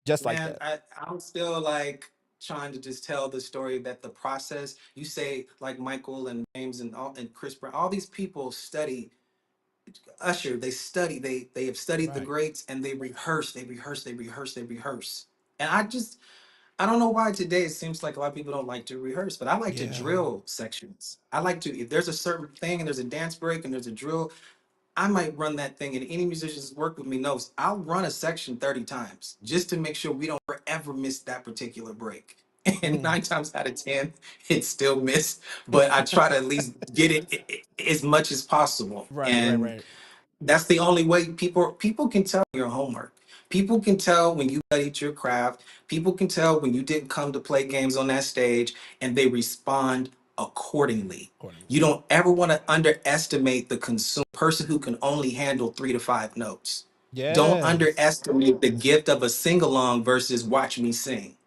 Just like Man, that. I'm still like trying to just tell the story that the process, you say like Michael and James and Chris Brown, all these people study Usher, they study, they have studied the Right. greats and they rehearse. And I don't know why today it seems like a lot of people don't like to rehearse, but I like to Yeah. drill sections. I like to, if there's a certain thing and there's a dance break and there's a drill, I might run that thing. And any musicians that work with me knows I'll run a section 30 times just to make sure we don't ever miss that particular break. And Mm. 9 times out of 10, it's still missed, but I try to at least get it as much as possible. Right, right, And right. that's the only way people can tell your homework. People can tell when you studied your craft. People can tell when you didn't come to play games on that stage, and they respond accordingly. Accordingly. You don't ever want to underestimate the consumer person who can only handle 3 to 5 notes. Don't Yes. underestimate the gift of a sing along versus watch me sing.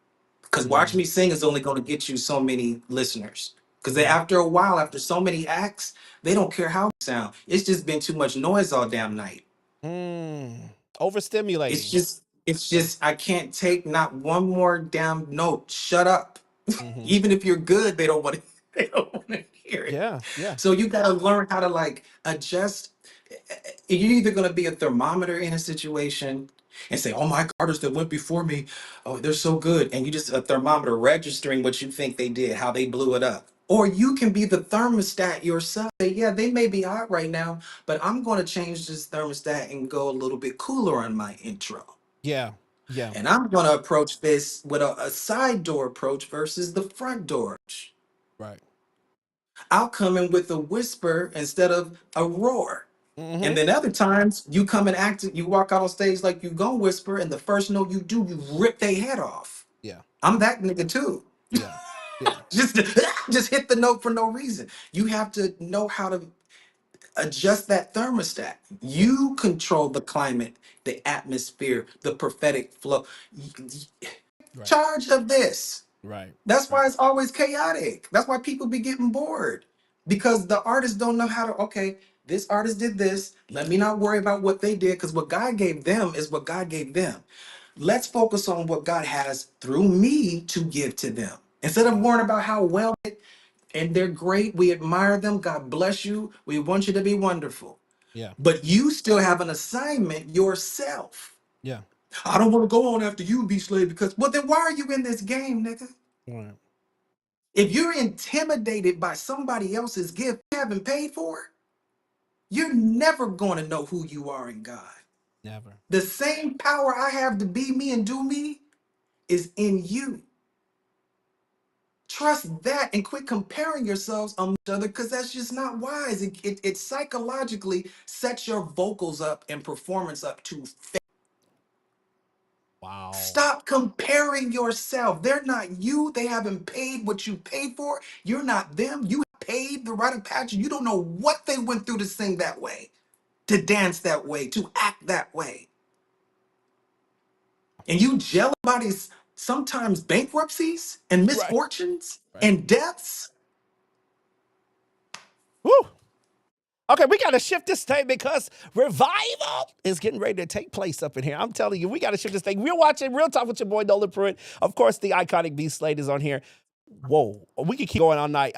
Because watch Mm, me sing is only going to get you so many listeners. Because mm, after a while, after so many acts, they don't care how you sound. It's just been too much noise all damn night. mm. It's Overstimulating. just, it's just, I can't take not one more damn note. Shut up. Hmm. Even if you're good, they don't want to. They don't want to hear it. Yeah, yeah. So you got to learn how to like adjust. You're either going to be a thermometer in a situation and say, "Oh my artists that went before me, oh they're so good," and you just a thermometer registering what you think they did, how they blew it up. Or you can be the thermostat yourself. Say, yeah, they may be hot right now, but I'm going to change this thermostat and go a little bit cooler on my intro. Yeah, yeah. And I'm going to approach this with a side door approach versus the front door. Right. I'll come in with a whisper instead of a roar. And Hmm. then other times you come and act, you walk out on stage like you gonna whisper, and the first note you do, you rip their head off. Yeah, I'm that nigga too. yeah, yeah. Just just hit the note for no reason. You have to know how to adjust that thermostat. Yeah. You control the climate, the atmosphere, the prophetic flow. Right, Charge of this. right, That's right. why it's always chaotic. That's why people be getting bored because the artists don't know how to, okay, this artist did this. Let me not worry about what they did because what God gave them is what God gave them. Let's focus on what God has through me to give to them. Instead of Yeah, worrying about how well and they're great, we admire them. God bless you. We want you to be wonderful. yeah, But you still have an assignment yourself. yeah. I don't want to go on after you, be slave, because well, then why are you in this game, nigga? Right. If you're intimidated by somebody else's gift you haven't paid for, you're never going to know who you are in God. Never. The same power I have to be me and do me is in you. Trust that and quit comparing yourselves on each other because that's just not wise. It psychologically sets your vocals up and performance up to Wow. stop comparing yourself. They're not you. They haven't paid what you paid for. You're not them. You paid the right of passage. You don't know what they went through to sing that way, to dance that way, to act that way. And you jealous about his sometimes bankruptcies and Right, misfortunes right. and deaths. Woo. Okay, we got to shift this thing because revival is getting ready to take place up in here. I'm telling you, we got to shift this thing. We're watching Real Talk with your boy Noland Pruitt. Of course, the iconic B Slade is on here. Whoa, we could keep going all night.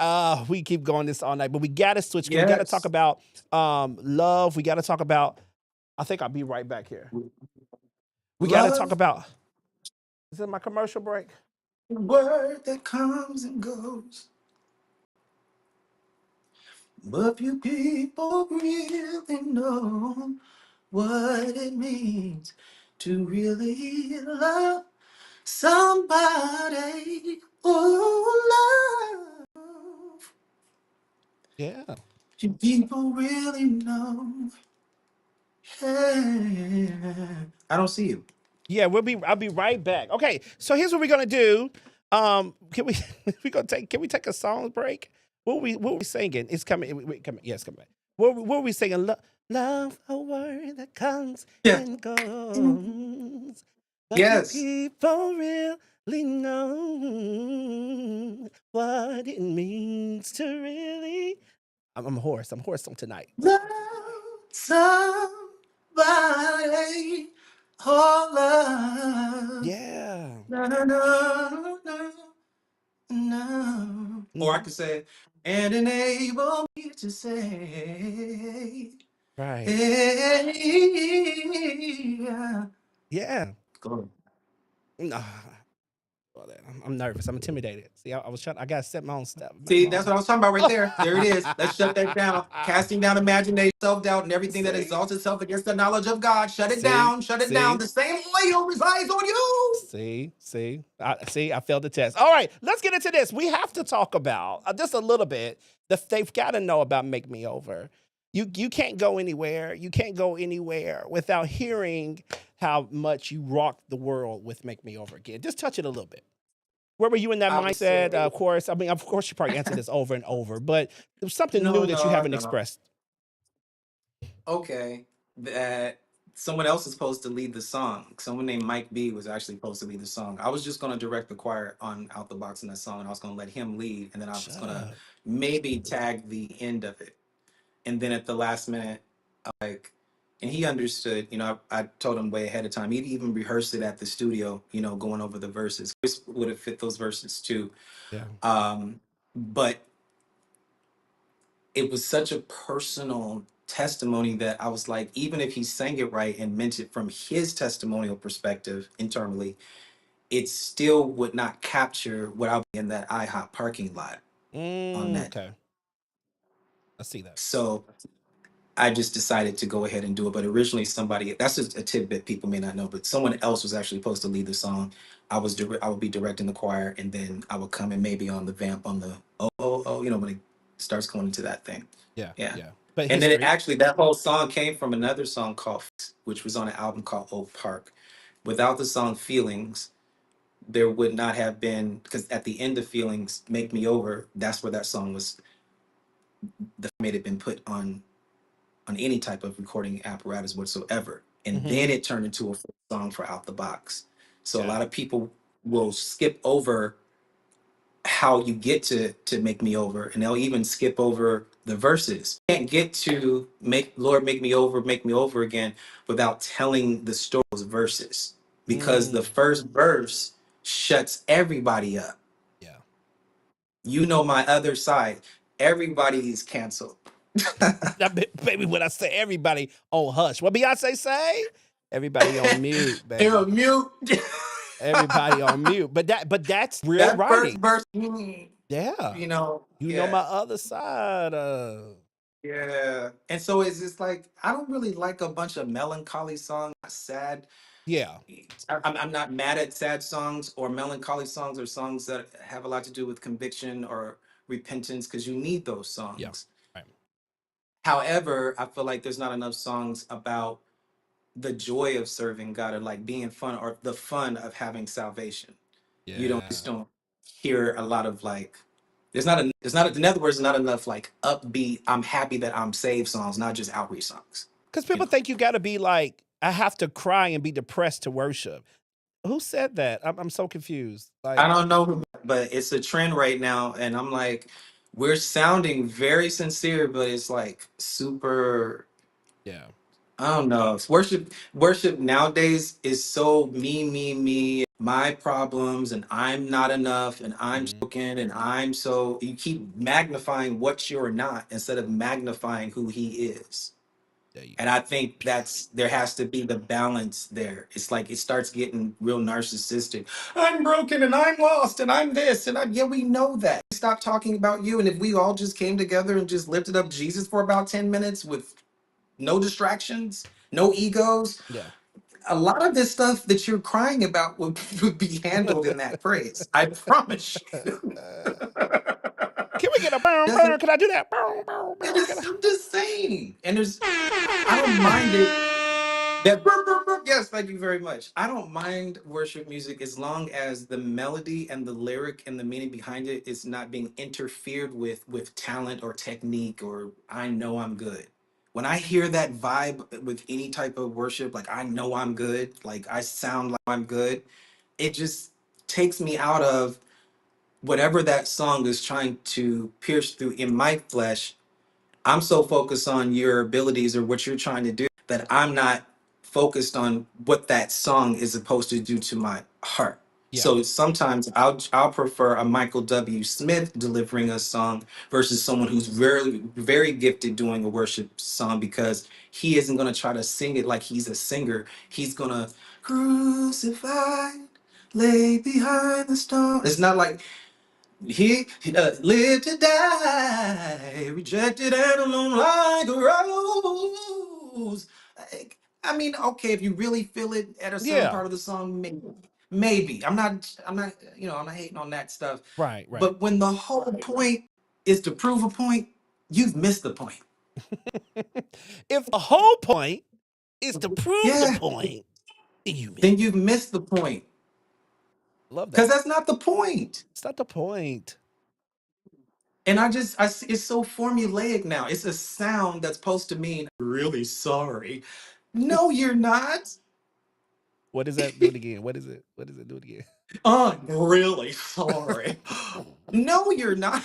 We keep going this all night, but we got to switch. We got to talk Yes. about love. We got to talk about. I think I'll be right back here. We got to talk Love, about. Is it my commercial break? the word that comes and goes. But few people really know what it means to really love somebody. Oh, love. Yeah. Few people really know. Yeah. I don't see you. Yeah, I'll be right back. Okay, so here's what we're gonna do. Can we can we take a song break? What we singing? It's coming. Coming. Yes, coming. What are we singing? Love, a word that comes Yeah. and goes, but few Yes. people really know what it means to really. I'm hoarse. I'm hoarse on tonight. Love somebody. Oh, love. Yeah. No, no, no, no, no. Or I Hmm. could say, and enable me to say, Right. hey, yeah. Yeah. Go on. Nah. All that. I'm nervous. I'm intimidated. See, I was trying. I gotta set my own step. See, that's what I was talking about right there. There it is. Let's shut that down. Oh. Casting down imagination, self doubt, and everything that See, exalts itself against the knowledge of God. Shut it see, down. Shut it down. see, The same oil resides on you. see. See. I failed the test. All right, let's get into this. We have to talk about just a little bit. They've got to know about "Make Me Over." You can't go anywhere. You can't go anywhere without hearing how much you rocked the world with "Make Me Over" again. Just touch it a little bit. Where were you in that I would say, mindset? Of course, I mean, of course, you probably answered this over and over, but it was something new no, that you no, haven't no. expressed. Okay, that someone else is supposed to lead the song. Someone named Mike B was actually supposed to lead the song. I was just going to direct the choir on Out the Box in that song, and I was going to let him lead, and then I was Shut going to up. maybe tag the end of it. And then at the last minute, like, and he understood, I told him way ahead of time. He'd even rehearsed it at the studio, going over the verses. This would have fit those verses too. Yeah. But it was such a personal testimony that I was like, even if he sang it right and meant it from his testimonial perspective internally, it still would not capture what I'll be in that IHOP parking lot on that. Okay. I see that. So I just decided to go ahead and do it. But originally, that's just a tidbit people may not know, but someone else was actually supposed to lead the song. I would be directing the choir, and then I would come in maybe on the vamp on the when it starts going into that thing. Yeah. Yeah. Yeah. But And then history. that whole song came from another song called, which was on an album called Oak Park. Without the song Feelings, there would not have been, because at the end of Feelings, Make Me Over, that's where that song was, the made it been put on any type of recording apparatus whatsoever. And Hmm. then it turned into a full song for Out the Box. So a Got lot it. of people will skip over how you get to Make Me Over, and they'll even skip over the verses. Can't get to make me over again without telling the story's verses, because the Mm. first verse shuts everybody up. Yeah. My other side. Everybody's canceled. Baby, when I say everybody on hush, what Beyonce say? Everybody on mute, They're a baby. mute. Everybody on mute. But that's real That first writing. verse, Yeah. You know my yeah, other side. yeah. And so it's just like, I don't really like a bunch of melancholy songs, sad. Yeah. I'm not mad at sad songs or melancholy songs or songs that have a lot to do with conviction or repentance, because you need those Yeah. songs. Right. However, I feel like there's not enough songs about the joy of serving God, or like being fun, or the fun of having salvation. You don't just Yeah. don't hear a lot of like, in other words, not enough like upbeat, I'm happy that I'm saved songs, not just outreach songs. Because You people know. think you got to be like, I have to cry and be depressed to worship. Who said that? I'm so confused. I Like, don't know but it's a trend right now, and I'm like, we're sounding very sincere, but it's like super, yeah. I don't know. It's worship nowadays is so me, my problems, and I'm not enough, and I'm Mm, broken, and you keep magnifying what you're not instead of magnifying who he is. there you And go. I think there has to be the balance there. It's like it starts getting real narcissistic. I'm broken and I'm lost and I'm this and I'm, yeah, we know that. stopped talking about you and if we all just came together and just lifted up Jesus for about 10 minutes with no distractions, no egos, Yeah. a lot of this stuff that you're crying about would be handled in that praise. I promise you. Can we get a boom boom? Doesn't Can I do that? Boom boom it boom. Can is I? the same. And I don't mind it. That burp, burp, burp. Yes, thank you very much. I don't mind worship music as long as the melody and the lyric and the meaning behind it is not being interfered with talent or technique or I know I'm good. When I hear that vibe with any type of worship, like I know I'm good, like I sound like I'm good, it just takes me out of whatever that song is trying to pierce through in my flesh. I'm so focused on your abilities or what you're trying to do that I'm not focused on what that song is supposed to do to my heart. Yeah. So sometimes I'll prefer a Michael W. Smith delivering a song versus someone who's very gifted doing a worship song because he isn't going to try to sing it like he's a singer. He's going to crucified, lay behind the stone. It's not like he lived to die, rejected and alone like a rose. Like, I mean, okay, if you really feel it at a certain Yeah. part of the song, maybe. I'm not, I'm not hating on that stuff. Right. Right. But when the whole point is to prove a point, you've missed the point. If the whole point is to prove the Yeah, point, then you miss. then you've missed the point. Love Because that. that's not the point. It's not the point. And it's so formulaic now. It's a sound that's supposed to mean really sorry. No, you're not. What does that do it again? What is it? What does it do it again? I'm really sorry. No, you're not.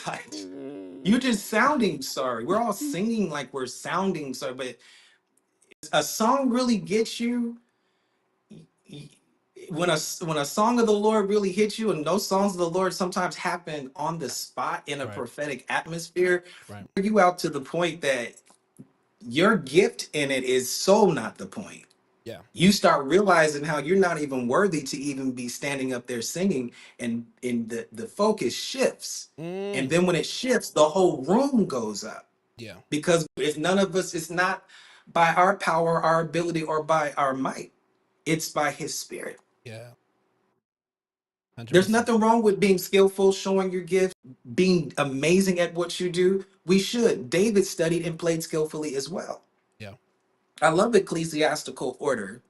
You're just sounding sorry. We're all singing like we're sounding sorry, but a song really gets you y- when a song of the Lord really hits you, and those songs of the Lord sometimes happen on the spot in a Right. prophetic atmosphere, Right. you out to the point that your gift in it is so not the point. Yeah. You start realizing how you're not even worthy to even be standing up there singing, and the focus shifts. And Mm. then when it shifts, the whole room goes up Yeah. because it's none of us, it's not by our power, our ability, or by our might. It's by his spirit. Yeah. Hundred There's percent. nothing wrong with being skillful, showing your gift, being amazing at what you do. We should. David studied and played skillfully as well. Yeah. I love ecclesiastical order.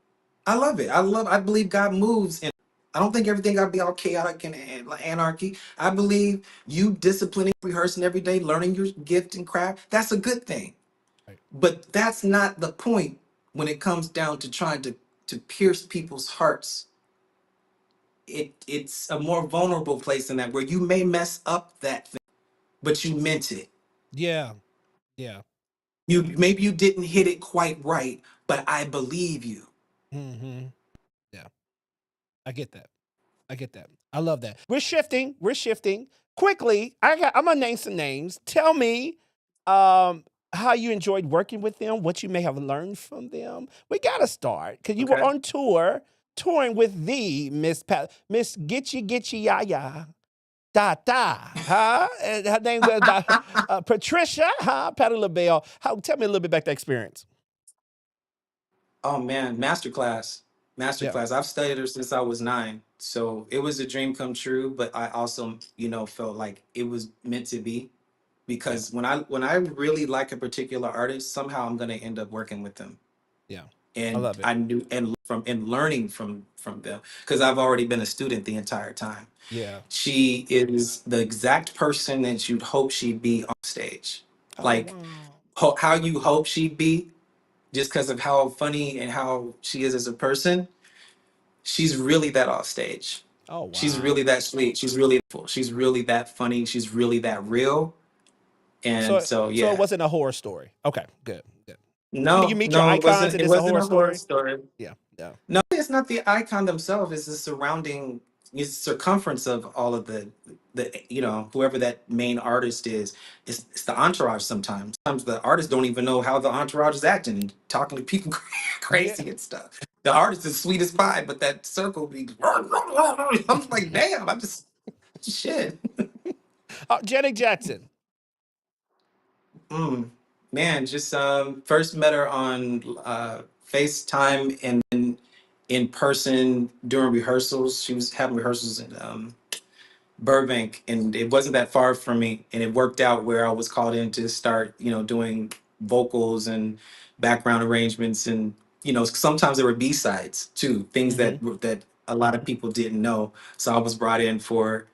I believe God moves in. I don't think everything got to be all chaotic and like anarchy. I believe you disciplining, rehearsing every day, learning your gift and craft. That's a good thing. Right. But that's not the point when it comes down to trying to pierce people's hearts. It's a more vulnerable place than that where you may mess up that thing, but you meant it. Yeah. Yeah. You maybe you didn't hit it quite right, but I believe you. Mm-hmm. Yeah. I get that. I get that. I love that. We're shifting. We're shifting quickly. I'm gonna name some names. Tell me, how you enjoyed working with them. What you may have learned from them. We gotta start because you were Okay. on tour, touring with the Miss Gitchy Gitchy Yaya. Da da, huh? And her name was Patricia, huh? Patty LaBelle. Tell me a little bit about that experience. Oh man, masterclass. Yeah, Masterclass. I've studied her since I was 9. So it was a dream come true, but I also, felt like it was meant to be yeah, because when I really like a particular artist, somehow I'm going to end up working with them. yeah. I And love it. I knew and learning from them because I've already been a student the entire time. Yeah. She is the exact person that you'd hope she'd be on stage. Oh Like wow. how you hope she'd be just because of how funny and how she is as a person. She's really that off stage. Oh She's wow. really that sweet. She's really full. She's really that funny. She's really that real. And so So it yeah. wasn't a horror story. Okay, good, good. You No, meet your no, icons and it it's a wasn't horror a horror story. story. Yeah, yeah, No, it's not the icon themselves, it's the surrounding it's circumference of all of the whoever that main artist is. It's the entourage sometimes. Sometimes the artists don't even know how the entourage is acting and talking to people yeah. crazy and stuff. The artist is sweet as pie, but that circle be I'm like, damn, I'm just shit. Janet Jackson. Mm, man, just first met her on FaceTime and then in person during rehearsals. She was having rehearsals in Burbank, and it wasn't that far from me, and it worked out where I was called in to start, doing vocals and background arrangements, and sometimes there were B sides too, things Mm-hmm. that a lot of people didn't know. So I was brought in for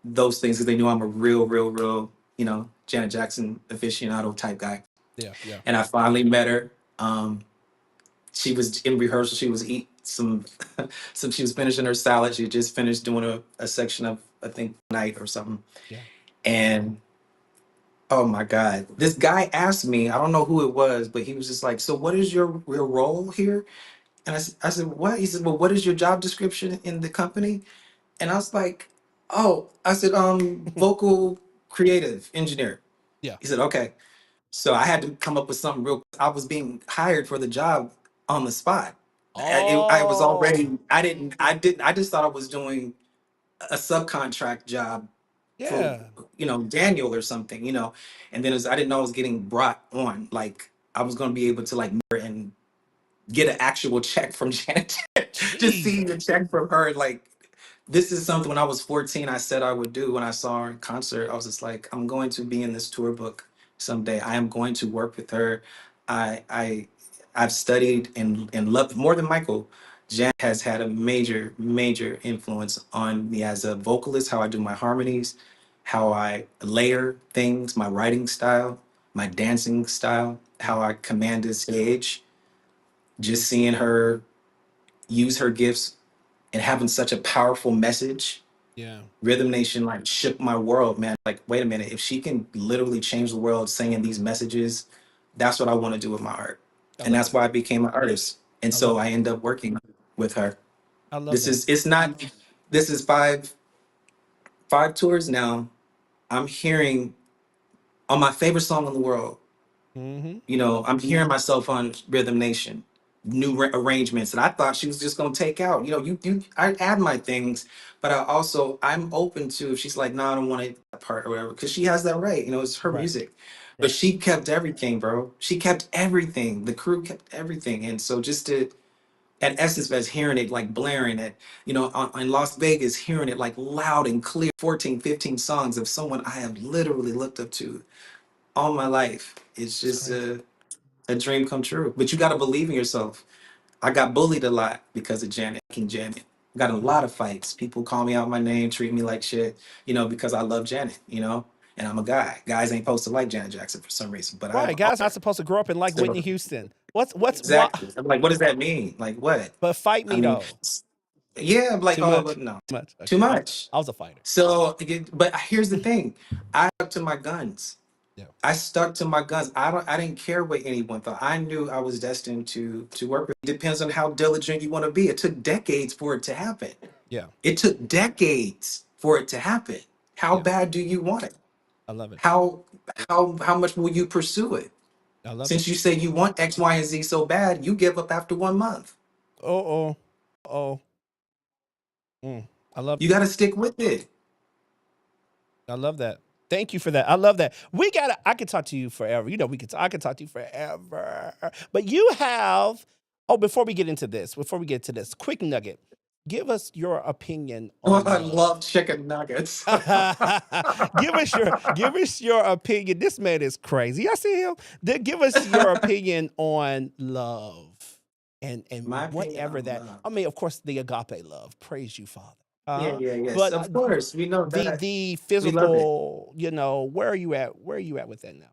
those things because they knew I'm a real, Janet Jackson aficionado type guy. Yeah, yeah, And I finally met her. She was in rehearsal. She was eat some, some. She was finishing her salad. She had just finished doing a section of, I think, night or something. yeah. And oh my God, this guy asked me. I don't know who it was, but he was just like, "So what is your role here?" And I said, "What?" He said, "Well, what is your job description in the company?" And I was like, "Oh," I said, vocal creative engineer." Yeah. He said, "Okay." So I had to come up with something real. I was being hired for the job on the spot. I was Oh, already. I just thought I was doing a subcontract job for yeah. Daniel or something. And then I didn't know I was getting brought on. Like I was going to be able to like and get an actual check from Janet. Just seeing the Jesus. check from her, like this is something when I was 14 I said I would do. When I saw her in concert, I was just like, I'm going to be in this tour book someday. I am going to work with her. I've studied and loved more than Michael. Janet has had a major influence on me as a vocalist, how I do my harmonies, how I layer things, my writing style, my dancing style, Yeah, how I command the stage. Just seeing her use her gifts and having such a powerful message. yeah. Rhythm Nation like shook my world, man. Like, wait a minute, if she can literally change the world singing these messages, that's what I want to do with my art. I And love that's it. why I became an artist. And I so love I it. end up working with her. I love This that. is it's not this is five tours now. I'm hearing on my favorite song in the world. Mm-hmm. I'm hearing myself on Rhythm Nation, new arrangements that I thought she was just gonna take out. I add my things, but I'm open to if she's like, no, I don't want it that part or whatever, because she has that right. It's her Right. music. But Right. she kept everything, bro. She kept everything. The crew kept everything, and so just to at Essence Fest, hearing it like blaring at, in Las Vegas, hearing it like loud and clear, 14, 15 songs of someone I have literally looked up to all my life. It's It's just crazy. a dream come true. But you got to believe in yourself. I got bullied a lot because of Janet, King Janet. Got in a Mm-hmm. lot of fights. People call me out my name, treat me like shit, because I love Janet, and I'm a guy. Guys ain't supposed to like Janet Jackson for some reason, but Right. I've Guys not supposed to grow up and like so Whitney Houston. What's what? exactly. I'm like, what does that mean? Like what? But fight I me mean, though. yeah, I'm like, Too oh, much. but no, Too much. too Okay. much. I was a fighter. So, but here's the thing, I stuck to my guns. Yeah. I stuck to my guns. I didn't care what anyone thought. I knew I was destined to work with. It depends on how diligent you want to be. It took decades for it to happen. Yeah. It took decades for it to happen. How Yeah. bad do you want it? I love it. How much will you pursue it? I love it. Since you say you want X, Y, and Z so bad, you give up after 1 month. Oh oh. Oh. Mm. I love You got to stick with it. I love that. Thank you for that. I love that. We gotta. I could talk to you forever. I could talk to you forever. But you have. Oh, before we get to this, quick nugget. Give us your opinion Oh, on I love. love chicken nuggets. Give us your opinion. This man is crazy. I see him. Give us your opinion on love My and opinion whatever on that. love. I mean, of course, the agape love. Praise you, Father. Yeah, yeah, yes. But Of course, we know that. the We love it. physical, where are you at? Where are you at with that now?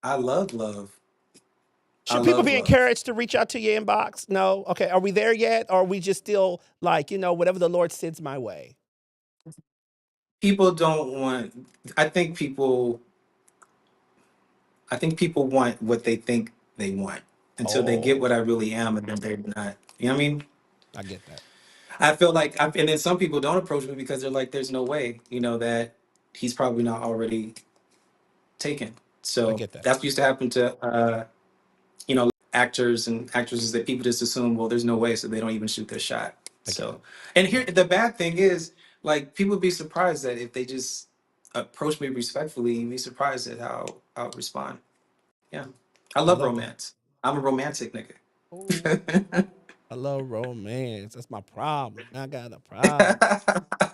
I love love. I Should people love be love. encouraged to reach out to your inbox? No. Okay. Are we there yet? Or are we just still like, whatever the Lord sends my way? People don't want. I think people. I think people want what they think they want until they get what Oh, I really am, and then they're not. You know what I mean? I get that. I feel like, and then some people don't approach me because they're like, "There's no way," that he's probably not already taken. I So get that. that's used to happen to actors and actresses that people just assume, well, there's no way, so they don't even shoot their shot. I get it. So, and Yeah. here the bad thing is, like, people would be surprised that if they just approach me respectfully, you'd be surprised at how I'll respond. Yeah. I I love love that. romance. I'm a romantic Oh, nigga. I love romance. That's my problem. I got a problem.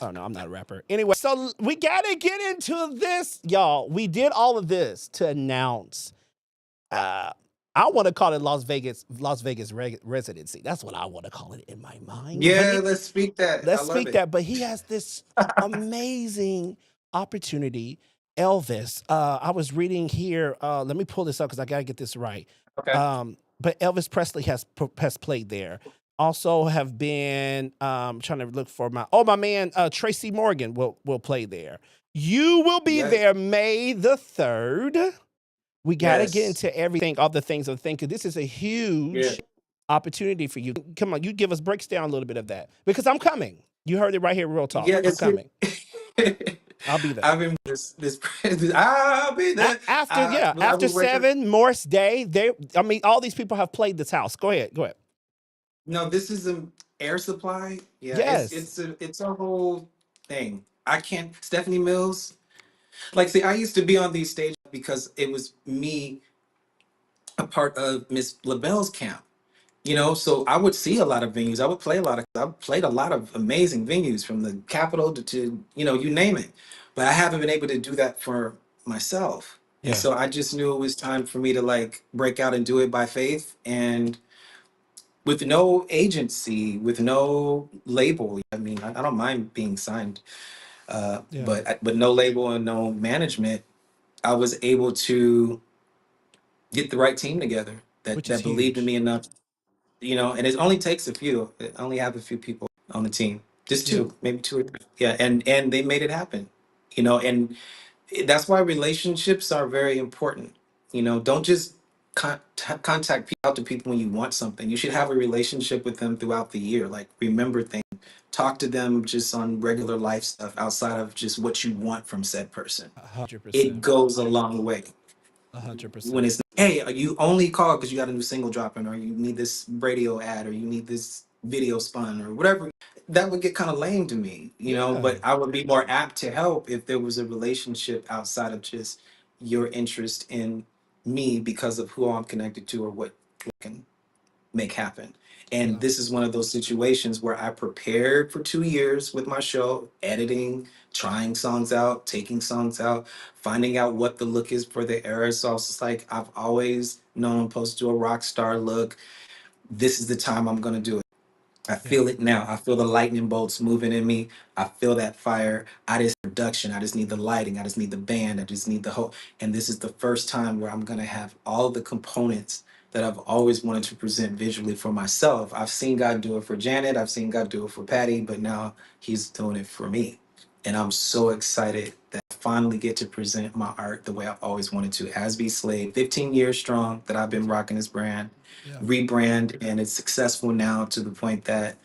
Oh no, I'm not a rapper. Anyway, so we gotta get into this, y'all. We did all of this to announce. Uh, I want to call it Las Vegas residency. That's what I want to call it in my mind. But Yeah, let's speak that. I let's love speak it. that. But he has this amazing opportunity. Elvis. I was reading here. Let me pull this up because I gotta get this right. Okay. But Elvis Presley has played there. Also have been trying to look for my man Tracy Morgan will play there. You will be Yes. there May the 3rd. We got to get Yes. into everything, all the things of thinking. This is a Yeah. huge opportunity for you. Come on, you give us breaks down a little bit of that because I'm coming. You heard it right here, real talk. Yeah, I'm it's good. coming. I'll be there. I've been this I'll be there. I After was working. 7 Morse Day, I mean, all these people have played this house. Go ahead, go ahead. No, this is an air supply. Yeah, Yes, it's a whole thing. I can't Stephanie Mills. Like, see, I used to be on these stages because it was me, a part of Miss LaBelle's camp. So I would see a lot of venues. I played a lot of amazing venues from the Capitol to you name it. But I haven't been able to do that for myself. And yeah, so I just knew it was time for me to like break out and do it by faith and with no agency, with no label. I mean, I don't mind being signed, yeah. but no label and no management. I was able to get the right team together that Which is believed in huge. me enough, and it only takes a few. I only have a few people on the team, just Yeah, two, maybe two or three. Yeah, and they made it happen. And that's why relationships are very important. Don't just contact out to people when you want something. You should have a relationship with them throughout the year. Like, remember things, talk to them just on regular life stuff outside of just what you want from said person. a hundred It percent, goes a long way. a hundred When percent. it's, hey, you only call because you got a new single dropping, or you need this radio ad, or you need this video spun, or whatever. That would get kind of lame to me. Yeah, But I would be more apt to help if there was a relationship outside of just your interest in me because of who I'm connected to or what we can make happen. And yeah, this is one of those situations where I prepared for 2 years with my show, editing, trying songs out, taking songs out, finding out what the look is for the era. So I was just like, I've always known I'm supposed to do a rock star look. This is the time I'm going to do it. I yeah, feel it now. I feel the lightning bolts moving in me. I feel that fire. I just production. I just need the lighting. I just need the band. I just need the whole. And this is the first time where I'm gonna have all the components that I've always wanted to present visually for myself. I've seen God do it for Janet. I've seen God do it for Patty, but now He's doing it for me. And I'm so excited that I finally get to present my art the way I've always wanted to. As Be Slave, 15 years strong that I've been rocking this brand, yeah, rebrand, and it's successful now to the point that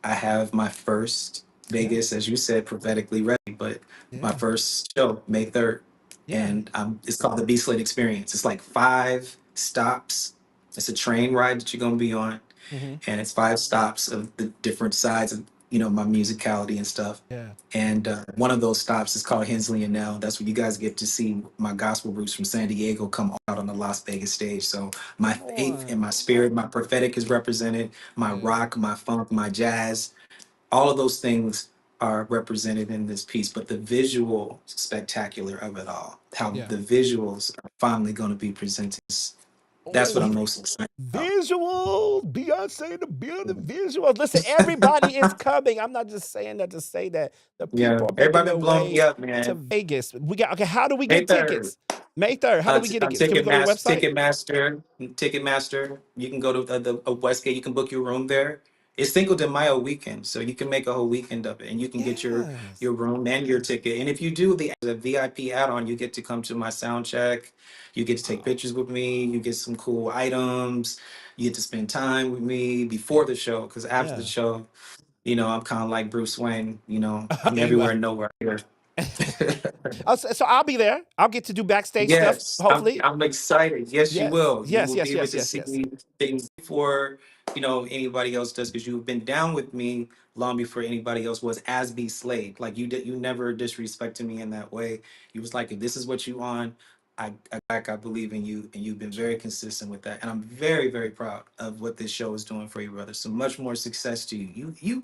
I have my first yeah, Vegas, as you said, prophetically ready, but my yeah, first show, May 3rd. yeah. And it's called the B Slate Experience. It's like 5 stops. It's a train ride that you're going to be on. Mm-hmm. And it's 5 stops of the different sides of, my musicality and stuff. Yeah. And one of those stops is called Hensley and Nell. That's where you guys get to see my gospel roots from San Diego come out on the Las Vegas stage. So my Come faith and my on. spirit, my prophetic is represented, my Yeah, rock, my funk, my jazz, all of those things are represented in this piece. But the visual spectacular of it all, how yeah. the visuals are finally going to be presented. That's Oh, what I'm most excited about. visuals, Beyonce in the building, visuals. Listen, everybody is coming. I'm not just saying that to say that. The Yeah, people are making everybody their been blowing me way up, to man. Vegas. Okay, how do we May get 3rd. tickets? May 3rd. How do we get On tickets? Can we go to the website? Ticketmaster. You can go to the Westgate. You can book your room there. It's Cinco de Mayo weekend, so you can make a whole weekend of it, and you can get your Yes. room and your ticket. And if you do the VIP add-on, you get to come to my sound check. You get to take Wow. pictures with me. You get some cool items. You get to spend time with me Yeah. before the show, because after the Yeah. show, I'm kind of like Bruce Wayne. I'm You everywhere are. and nowhere here. So I'll be there. I'll get to do backstage stuff, Yes, I'm hopefully. I'm excited. Yes, you Yes. will. You Yes. will be Yes. able Yes. to Yes. see Yes. things before anybody else does, because you've been down with me long before anybody else was, as be Slade. Like you never disrespected me in that way. You was like, if this is what you on, I believe in you, and you've been very consistent with that. And I'm very, very proud of what this show is doing for you, brother. So much more success to you.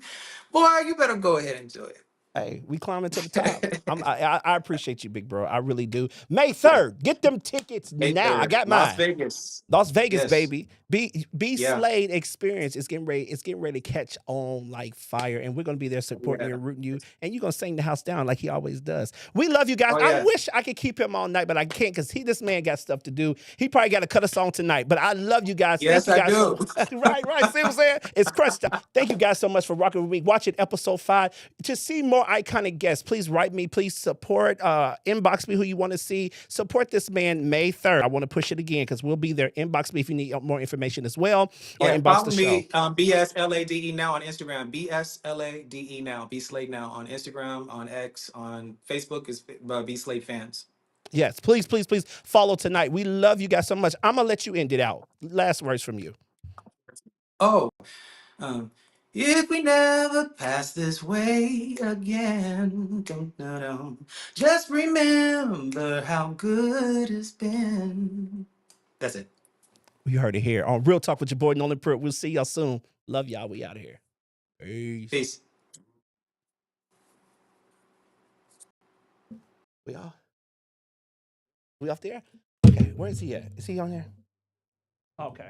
Boy, you better go ahead and do Hey, we climbing to the top. it. I appreciate you, big bro. I really do. May Yeah. 3rd, get them tickets May now. I 3rd, got Las mine. Vegas. Las Vegas, Yes. baby. Be Yeah. Slade experience is getting ready. It's getting ready to catch on like fire, and we're gonna be there supporting you Yeah. and rooting you. And you're gonna sing the house down like he always does. We love you guys. Oh I yeah. wish I could keep him all night, but I can't because this man got stuff to do. He probably got to cut a song tonight. But I love you guys. Thank Yes, you I guys so do. right. See what I'm saying? It's crunch time. Thank you guys so much for rocking with me. Watching episode 5. To see more iconic guests, please write me. Please support. Inbox me who you want to see. Support this man May 3rd. I want to push it again because we'll be there. Inbox me if you need more information as well, or Yeah, inbox follow the show. me, BSLADE now on Instagram. BSLADE now. B Slade now on Instagram, on X, on Facebook is B Slade fans. Yes, please, please, please follow tonight. We love you guys so much. I'm gonna let you end it out. Last words from you. Oh, um, if we never pass this way again, dun, dun, dun, just remember how good it's been. That's it. You heard it here on Real Talk with your boy Noland Pruitt. We'll see y'all soon. Love y'all. We out of here. Peace. Peace. We all we off there? Okay, where is he at? Is he on there? Okay.